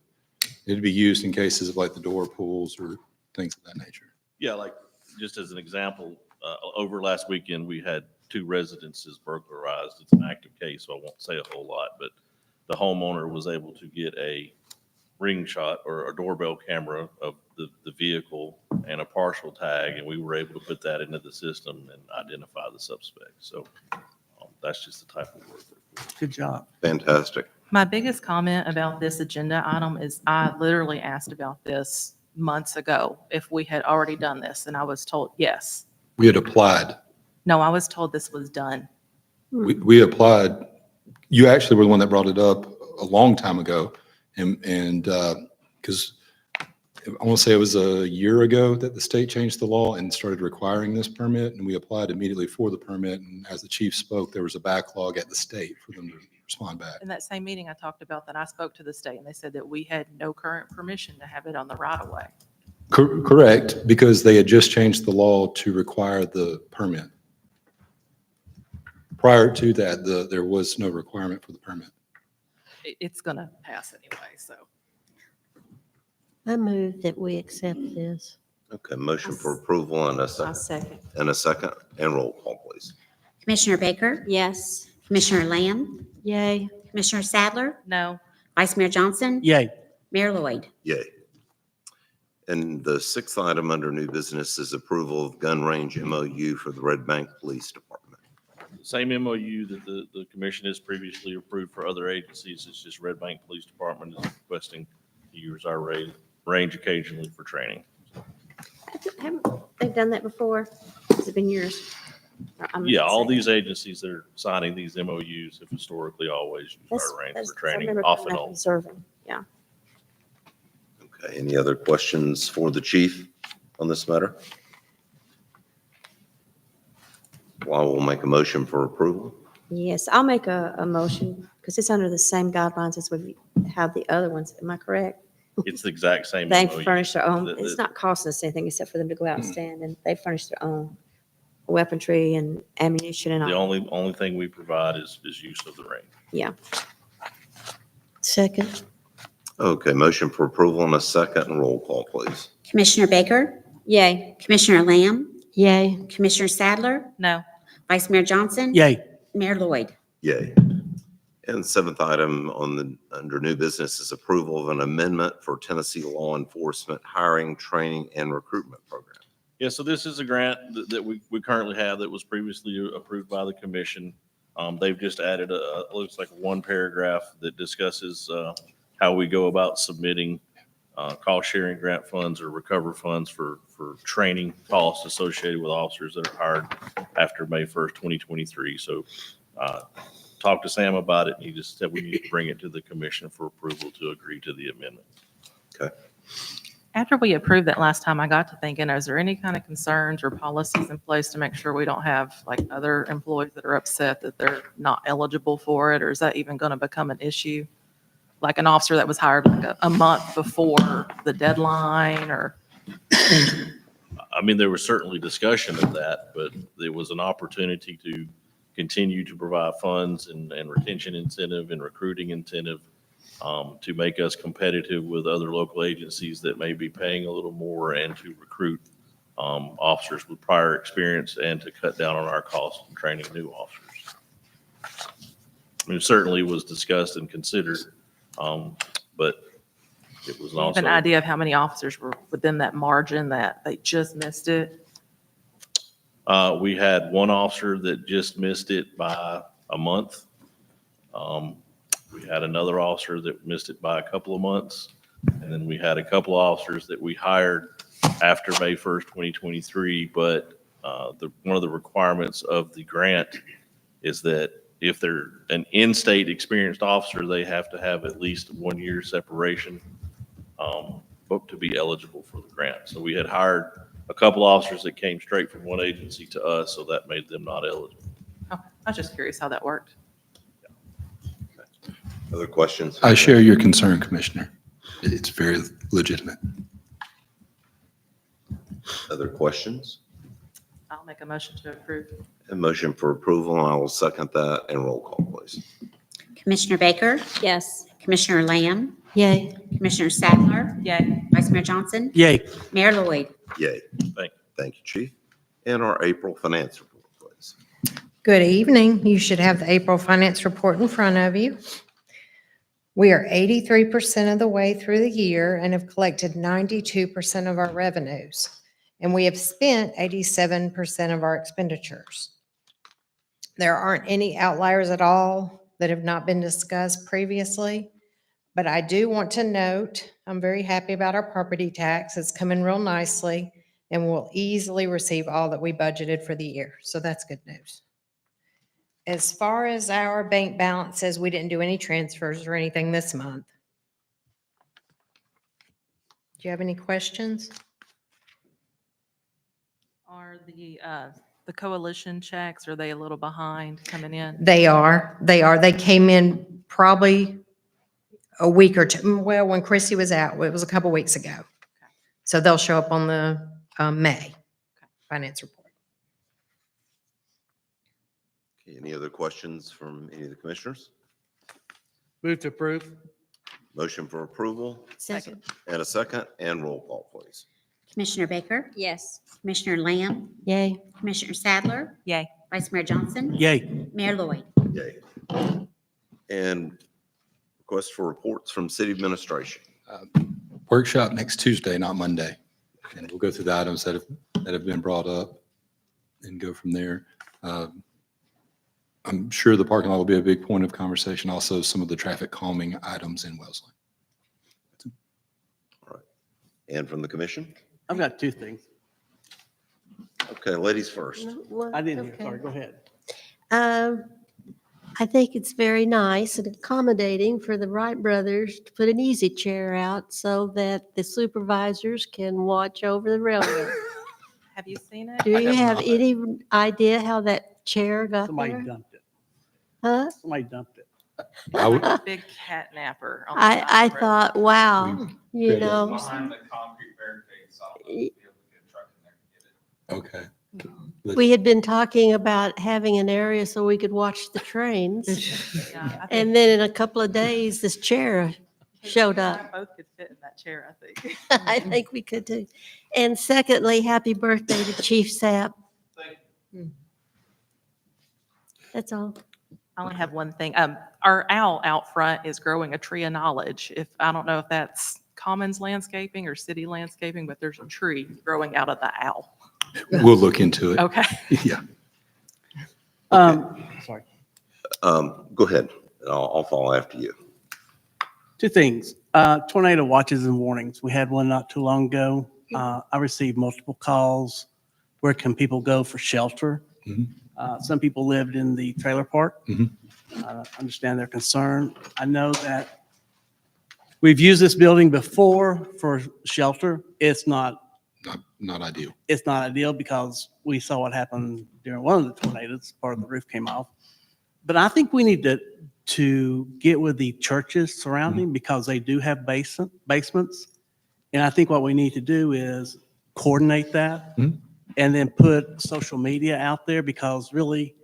It'd be used in cases of like the door pulls or things of that nature. Yeah, like, just as an example, over last weekend, we had 2 residences burglarized. It's an active case, so I won't say a whole lot, but the homeowner was able to get a ring shot or a doorbell camera of the vehicle and a partial tag, and we were able to put that into the system and identify the suspect. So that's just the type of work. Good job. Fantastic. My biggest comment about this agenda item is I literally asked about this months ago, if we had already done this, and I was told, yes. We had applied. No, I was told this was done. We applied. You actually were the one that brought it up a long time ago. And because I want to say it was a year ago that the state changed the law and started requiring this permit, and we applied immediately for the permit. And as the chief spoke, there was a backlog at the state for them to respond back. In that same meeting, I talked about that. I spoke to the state and they said that we had no current permission to have it on the right of way. Correct, because they had just changed the law to require the permit. Prior to that, there was no requirement for the permit. It's going to pass anyway, so. I move that we accept this. Okay, motion for approval and a I'll second. second. And a second, and roll call, please. Commissioner Baker? Yes. Commissioner Lamb? Yay. Commissioner Sadler? No, Vice Mayor Johnson? Yay. Mayor Lloyd? Yay. And the 6th item under new business is approval of gun range MOU for the Red Bank Police Department. Same MOU that the commission has previously approved for other agencies. It's just Red Bank Police Department is requesting to use our range occasionally for training. Haven't they done that before? Has it been years? Yeah, all these agencies that are signing these MOUs have historically always used our range for training off and on. Observing, yeah. Okay, any other questions for the chief on this matter? Well, I will make a motion for approval. Yes, I'll make a motion because it's under the same guidelines as we have the other ones. Am I correct? It's the exact same They MOU. furnish their own, The- it's not costing us anything except for them to go out and stand, and they furnish their own weaponry and ammunition and The all. only thing we provide is use of the range. Yeah. Second. Okay, motion for approval and a second, and roll call, please. Commissioner Baker? Yay. Commissioner Lamb? Yay. Commissioner Sadler? no. Vice Mayor Johnson? Yay. Mayor Lloyd? Yay. And 7th item under new business is approval of an amendment for Tennessee law enforcement hiring, training, and recruitment program. Yeah, so this is a grant that we currently have that was previously approved by the commission. They've just added looks like one paragraph that discusses how we go about submitting cost sharing grant funds or recover funds for training costs associated with officers that are hired after May 1st, 2023. So talked to Sam about it, and he just said we need to bring it to the commission for approval to agree to the amendment. Okay. After we approved that last time, I got to thinking, is there any kind of concerns or policies in place to make sure we don't have like other employees that are upset that they're not eligible for it? Or is that even going to become an issue? Like an officer that was hired like a month before the deadline or? I mean, there was certainly discussion of that, but there was an opportunity to continue to provide funds and retention incentive and recruiting incentive to make us competitive with other local agencies that may be paying a little more and to recruit officers with prior experience and to cut down on our costs of training new officers. I mean, it certainly was discussed and considered, but it was Do you have also. an idea of how many officers were within that margin that they just missed it? We had one officer that just missed it by a month. We had another officer that missed it by a couple of months. And then we had a couple of officers that we hired after May 1st, 2023. But one of the requirements of the grant is that if they're an in-state experienced officer, they have to have at least 1 year separation booked to be eligible for the grant. So we had hired a couple officers that came straight from one agency to us, so that made them not eligible. Okay. I was just curious how that worked. Other questions? I share your concern, Commissioner. It's very legitimate. Other questions? I'll make a motion to approve. A motion for approval, and I will second that, and roll call, please. Commissioner Baker, Yes. Commissioner Lamb, Yay. Commissioner Sadler, Yay. Vice Mayor Johnson, Yay. Mayor Lloyd. Yay. Thank you, Chief. And our April finance report, please. Good evening. You should have the April finance report in front of you. We are 83% of the way through the year and have collected 92% of our revenues. And we have spent 87% of our expenditures. There aren't any outliers at all that have not been discussed previously. But I do want to note, I'm very happy about our property tax. It's coming real nicely and we'll easily receive all that we budgeted for the year. So that's good news. As far as our bank balances, we didn't do any transfers or anything this month. Do you have any questions? Are the coalition checks, are they a little behind coming in? They are. They came in probably a week or two. Well, when Chrissy was out, it was a couple weeks ago. So they'll show up on the May finance report. Okay, any other questions from any of the commissioners? Move to approve. Motion for approval Second. and a second, and roll call, please. Commissioner Baker, Yes. Commissioner Lamb, Yay. Commissioner Sadler, Yay. Vice Mayor Johnson, Yay. Mayor Lloyd. Yay. And request for reports from city administration. Workshop next Tuesday, not Monday. And we'll go through the items that have been brought up and go from there. I'm sure the parking lot will be a big point of conversation. Also, some of the traffic calming items in Wellesley. All right. And from the commission? I've got two things. Okay, ladies first. I didn't hear. Okay. Sorry, go ahead. I think it's very nice and accommodating for the Wright brothers to put an easy chair out so that the supervisors can watch over the railroad. Have you seen it? Do you have not. any idea how that chair got Somebody there? dumped it. Huh? Somebody dumped it. I would- Like a big cat napper. on the side I of the road. thought, wow, you Good. know. Behind the concrete barricade, so I'll be able to get a truck in there and get it. Okay. We had been talking about having an area so we could watch the trains. Yeah, I think And then in a couple of days, this chair showed you and up. I Both could fit in that chair, I think. I think we could too. And secondly, happy birthday to Chief Sapp. That's all. I only have one thing. Our owl out front is growing a tree of knowledge. I don't know if that's Commons landscaping or city landscaping, but there's a tree growing out of the owl. We'll look into it. Okay. Yeah. Sorry. Go ahead. I'll follow after you. Two things. Tornado watches and warnings. We had one not too long ago. I received multiple calls. Where can people go for shelter? Mhm. Some people lived in the trailer park. Mhm. Understand their concern. I know that we've used this building before for shelter. It's not Not ideal because we saw what happened during one of the tornadoes. Part of the roof came off. But I think we need to get with the churches surrounding because they do have basements. And I think what we need to do is coordinate that Mhm. and then put social media out there because really,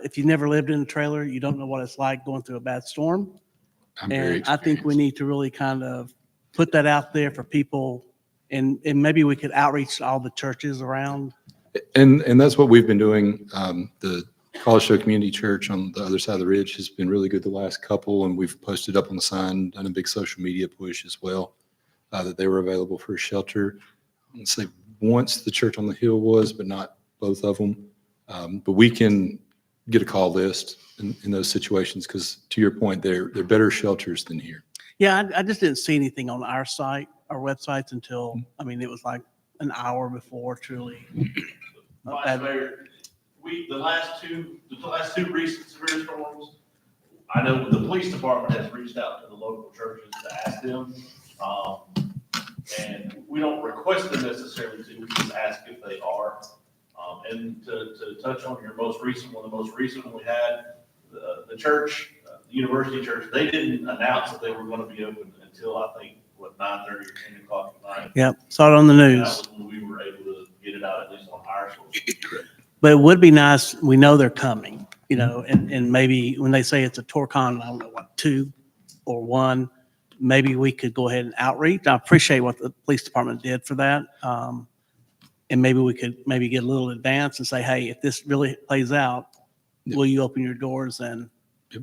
if you've never lived in a trailer, you don't know what it's like going through a bad storm. I'm very And I think we experienced. need to really kind of put that out there for people and maybe we could outreach to all the churches around. And that's what we've been doing. The Collegedale Community Church on the other side of the ridge has been really good the last couple, and we've posted up on the sign, done a big social media push as well, that they were available for shelter. Let's say once the church on the hill was, but not both of them. But we can get a call list in those situations, because to your point, they're better shelters than here. Yeah, I just didn't see anything on our site, our websites until, I mean, it was like an hour before truly. Vice Mayor, the last two recent severe storms, I know the police department has reached out to the local churches to ask them. And we don't request them necessarily to, we just ask if they are. And to touch on your most recent one, the most recent one we had, the church, the university church, they didn't announce that they were going to be open until I think, 9:30 or 10 o'clock at night. Yep, saw it on the That news. was when we were able to get it out, at least on our social. But it would be nice, we know they're coming, you know, and maybe when they say it's a Torcon, I don't know what, 2 or 1, maybe we could go ahead and outreach. I appreciate what the police department did for that. And maybe we could maybe get a little advance and say, hey, if this really plays out, will you open your doors? And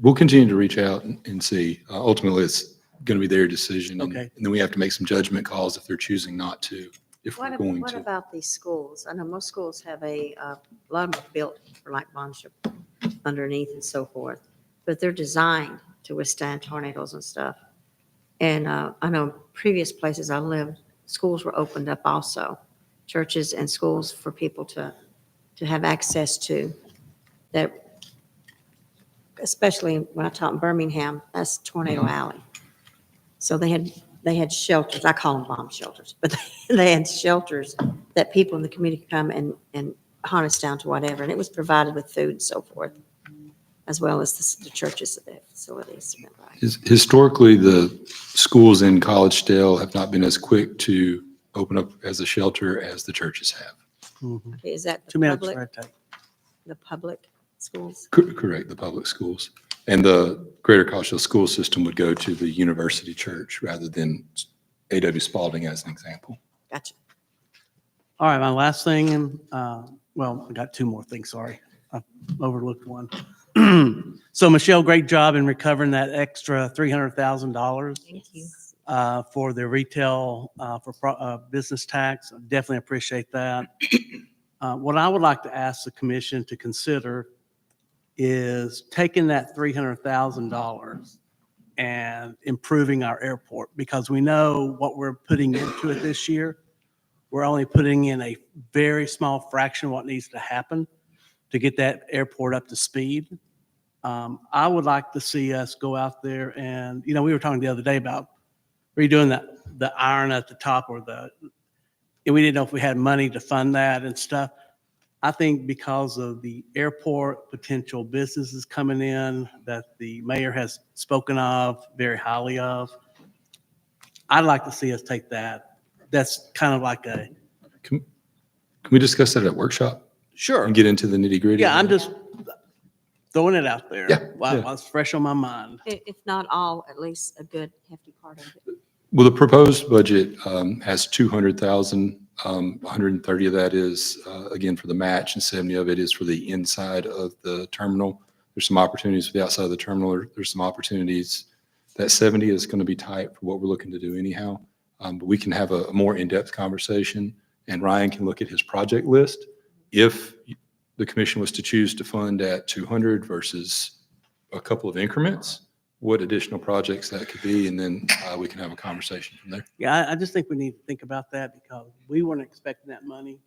We'll continue to reach out and see. Ultimately, it's going to be their decision. And Okay. then we have to make some judgment calls if they're choosing not to, if we're going What to. about these schools? I know most schools have a lot of them are built for like bomb shelter underneath and so forth, but they're designed to withstand tornadoes and stuff. And I know previous places I lived, schools were opened up also, churches and schools for people to have access to. That, especially when I taught in Birmingham, that's Tornado Alley. So they had shelters. I call them bomb shelters, but they had shelters that people in the community could come and hunt us down to whatever. And it was provided with food and so forth, as well as the churches at the facilities. Historically, the schools in Collegedale have not been as quick to open up as a shelter as the churches have. Okay, is that 2 the minutes public, red tape. the public schools? Correct, the public schools. And the Greater Collegedale school system would go to the university church rather than A.W. Spalding as an example. Gotcha. All right, my last thing, and, well, I got 2 more things, sorry. I overlooked one. So Michelle, great job in recovering that extra $300,000 Thank you. for the retail, business tax. I definitely appreciate that. What I would like to ask the commission to consider is taking that $300,000 and improving our airport, because we know what we're putting into it this year. We're only putting in a very small fraction of what needs to happen to get that airport up to speed. I would like to see us go out there and, you know, we were talking the other day about redoing the iron at the top and we didn't know if we had money to fund that and stuff. I think because of the airport, potential businesses coming in that the mayor has spoken of very highly of, I'd like to see us take that. That's kind of like a. Can we discuss that at workshop Sure. and get into the nitty gritty? Yeah, I'm just throwing it out there. Yeah, While yeah. it's fresh on my mind. If not all, at least a good hefty part of it. Well, the proposed budget has 200,000. 130 of that is, again, for the match, and 70 of it is for the inside of the terminal. There's some opportunities for the outside of the terminal. There's some opportunities. That 70 is going to be tight for what we're looking to do anyhow. But we can have a more in-depth conversation, and Ryan can look at his project list. If the commission was to choose to fund at 200 versus a couple of increments, what additional projects that could be, and then we can have a conversation from there. Yeah, I just think we need to think about that because we weren't expecting that money.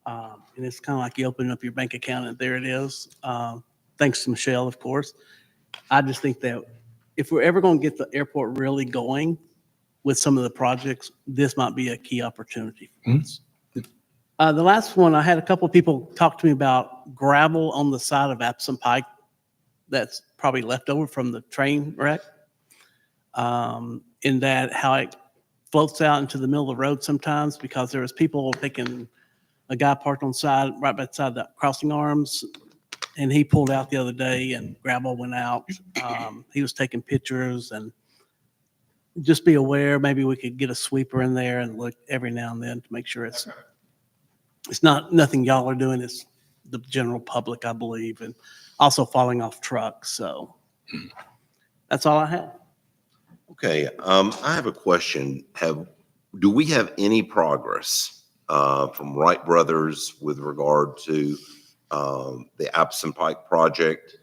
And it's kind of like you open up your bank account and there it is. Thanks to Michelle, of course. I just think that if we're ever going to get the airport really going with some of the projects, this might be a key opportunity for us. The last one, I had a couple of people talk to me about gravel on the side of Epsom Pike that's probably left over from the train wreck. In that how it floats out into the middle of the road sometimes because there was people taking a guy parked on the side, right beside the crossing arms, and he pulled out the other day and gravel went out. He was taking pictures, and just be aware, maybe we could get a sweeper in there and look every now and then to make sure it's not nothing y'all are doing, it's the general public, I believe, and also falling off trucks. So that's all I have. Okay, I have a question. Do we have any progress from Wright Brothers with regard to the Absent Pike project,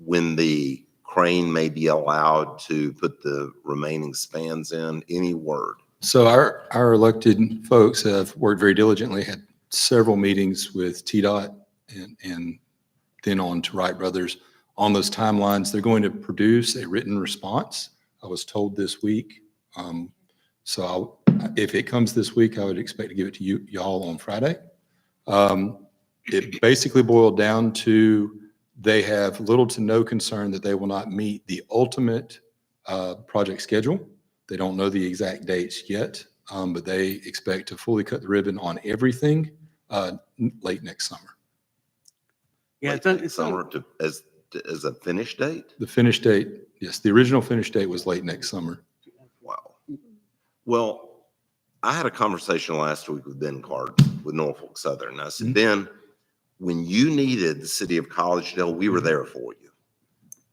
when the crane may be allowed to put the remaining spans in? Any word? So our elected folks have worked very diligently, had several meetings with TDOT and then on to Wright Brothers on those timelines. They're going to produce a written response, I was told this week. If it comes this week, I would expect to give it to y'all on Friday. It basically boiled down to they have little to no concern that they will not meet the ultimate project schedule. They don't know the exact dates yet, but they expect to fully cut the ribbon on everything late next summer. Yeah, Late next summer as a finish date? The finish date, yes, the original finish date was late next summer. Wow. Well, I had a conversation last week with Ben Card with Norfolk Southern. I said, Ben, when you needed the city of Collegedale, we were there for you.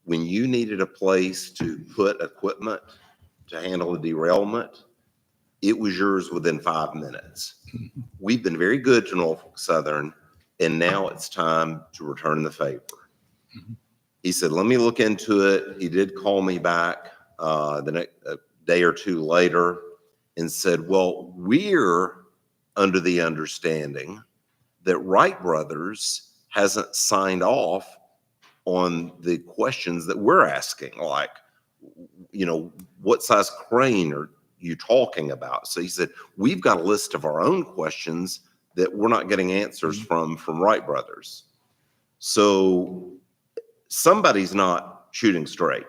When you needed a place to put equipment to handle a derailment, it was yours within 5 minutes. We've been very good to Norfolk Southern, and now it's time to return the favor. He said, let me look into it. He did call me back the next day or two later and said, well, we're under the understanding that Wright Brothers hasn't signed off on the questions that we're asking, like, you know, what size crane are you talking about? So he said, we've got a list of our own questions that we're not getting answers from Wright Brothers. So somebody's not shooting straight,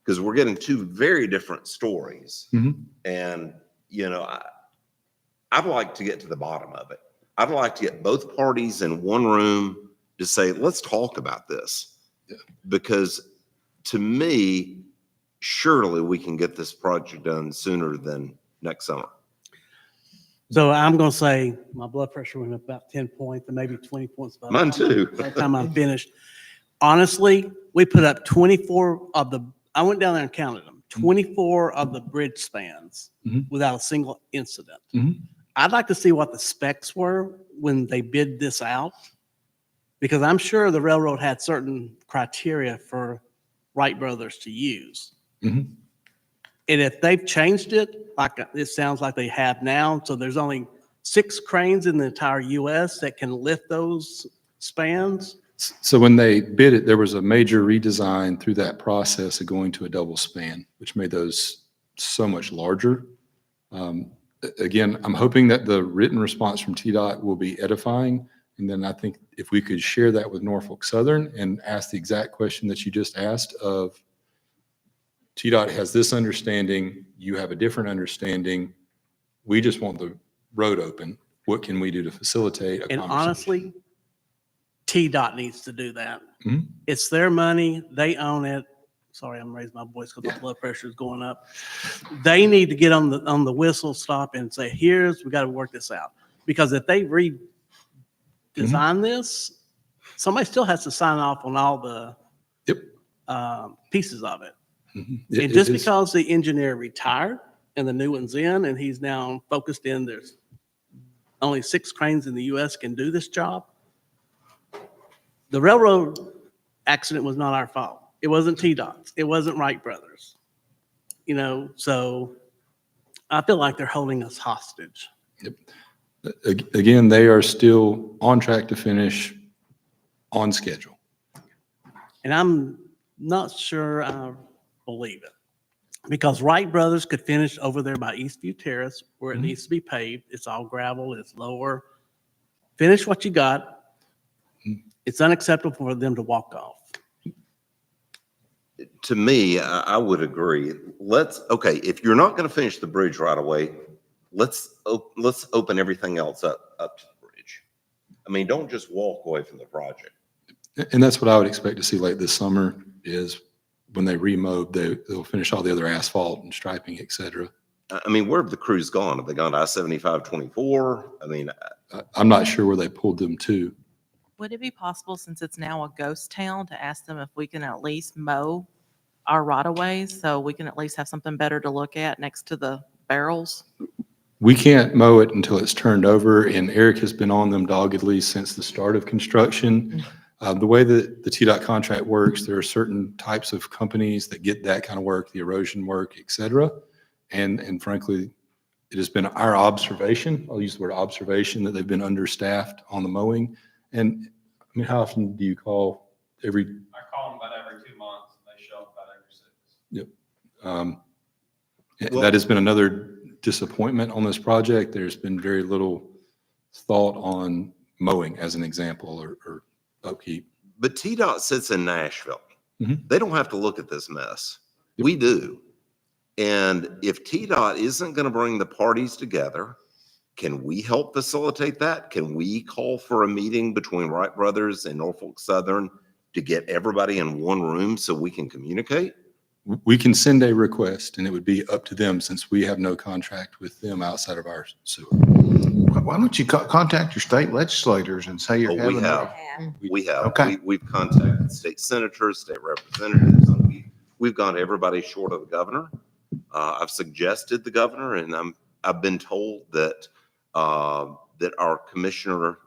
because we're getting two very different stories. And, you know, I'd like to get to the bottom of it. I'd like to get both parties in one room to say, let's talk about this. Because to me, surely we can get this project done sooner than next summer. So I'm going to say my blood pressure went up about 10 points and maybe 20 points. Mine too. By the time I'm finished. Honestly, we put up 24 of the, I went down there and counted them, 24 of the bridge spans without a single incident. I'd like to see what the specs were when they bid this out, because I'm sure the railroad had certain criteria for Wright Brothers to use. And if they've changed it, like it sounds like they have now, so there's only 6 cranes in the entire US that can lift those spans. So when they bid it, there was a major redesign through that process of going to a double span, which made those so much larger. Again, I'm hoping that the written response from TDOT will be edifying. And then I think if we could share that with Norfolk Southern and ask the exact question that you just asked of, TDOT has this understanding, you have a different understanding. We just want the road open. What can we do to facilitate a And conversation? honestly, TDOT needs to do that. It's their money. They own it. Sorry, I'm raising my voice because my blood pressure is going up. They need to get on the whistle stop and say, we got to work this out. Because if they redesign this, somebody still has to sign off on all the pieces of it. And just because the engineer retired and the new one's in and he's now focused in, there's only 6 cranes in the US can do this job. The railroad accident was not our fault. It wasn't TDOT's. It wasn't Wright Brothers. You know, so I feel like they're holding us hostage. Again, they are still on track to finish on schedule. And I'm not sure I believe it, because Wright Brothers could finish over there by Eastview Terrace where it needs to be paved. It's all gravel. It's lower. Finish what you got. It's unacceptable for them to walk off. To me, I would agree. Okay, if you're not going to finish the bridge right away, let's open everything else up to the bridge. I mean, don't just walk away from the project. And that's what I would expect to see late this summer is when they remow, they'll finish all the other asphalt and striping, et cetera. I mean, where have the crews gone? Have they gone to I-75-24? I mean, I'm not sure where they pulled them to. Would it be possible, since it's now a ghost town, to ask them if we can at least mow our right of ways so we can at least have something better to look at next to the barrels? We can't mow it until it's turned over, and Eric has been on them doggedly since the start of construction. The way that the TDOT contract works, there are certain types of companies that get that kind of work, the erosion work, et cetera. And frankly, it has been our observation, I'll use the word observation, that they've been understaffed on the mowing. And I mean, how often do you call every? I call them about every 2 months, and they show up about every 6. Yep. Well- That has been another disappointment on this project. There's been very little thought on mowing as an example or upkeep. But TDOT sits in Nashville. Mhm. They don't have to look at this mess. We do. And if TDOT isn't going to bring the parties together, can we help facilitate that? Can we call for a meeting between Wright Brothers and Norfolk Southern to get everybody in one room so we can communicate? We can send a request, and it would be up to them since we have no contract with them outside of our sewer. Why don't you contact your state legislators and say you're Oh, we having? have. We have. Okay. We've contacted state senators, state representatives, and we've gone to everybody short of the governor. I've suggested the governor, and I've been told that that our commissioner,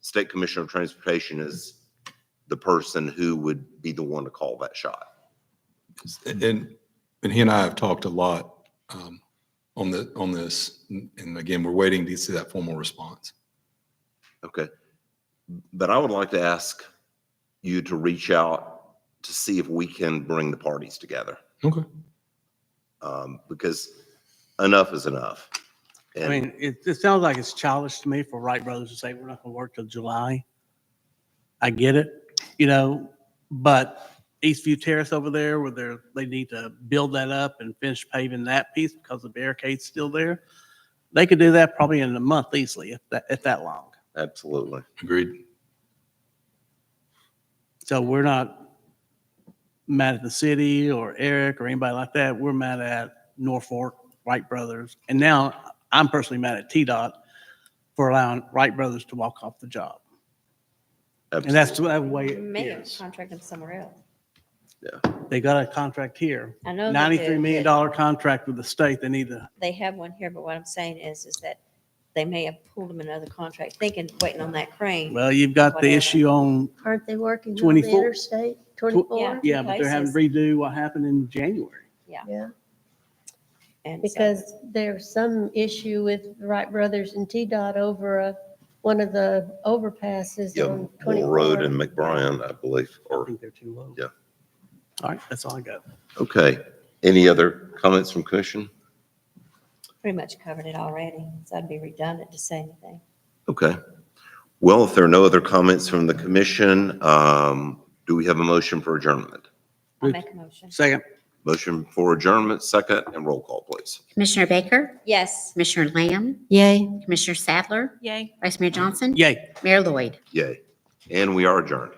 state commissioner of transportation, is the person who would be the one to call that shot. And he and I have talked a lot on this, and again, we're waiting to see that formal response. Okay. But I would like to ask you to reach out to see if we can bring the parties together. Okay. Because enough is enough. I And mean, it sounds like it's childish to me for Wright Brothers to say we're not gonna work till July. I get it, but Eastview Terrace over there where they need to build that up and finish paving that piece because the barricade's still there. They could do that probably in a month easily, if that long. absolutely. Agreed. So we're not mad at the city or Eric or anybody like that. We're mad at Norfolk, Wright Brothers. And now I'm personally mad at TDOT for allowing Wright Brothers to walk off the job. And that's the way You it may have is. contracted them somewhere else. They got a contract here. I know they do, $93 million contract with the state. They need to, They have one here, but what I'm saying is that they may have pulled them another contract, thinking, waiting on that crane. well, you've got the Whatever. issue on, Aren't they working on the 24. interstate? 24? yeah, but they're having to redo what happened in January. Yeah, And so- because there's some issue with Wright Brothers and TDOT over one of the overpasses Yeah, on Bull 24. Road and McBrien, I believe, I or, think they're too low. Yeah. All right, that's all I got. okay. Any other comments from commission? Pretty much covered it already, so I'd be redundant to say anything. Okay. Well, if there are no other comments from the commission, do we have a motion for adjournment? I'll make a motion. Second. Motion for adjournment, second, and roll call, please. Commissioner Baker, Yes. Commissioner Lamb, Yay. Commissioner Sadler, Yay. Vice Mayor Johnson, Yay. Mayor Lloyd. Yay. And we are adjourned.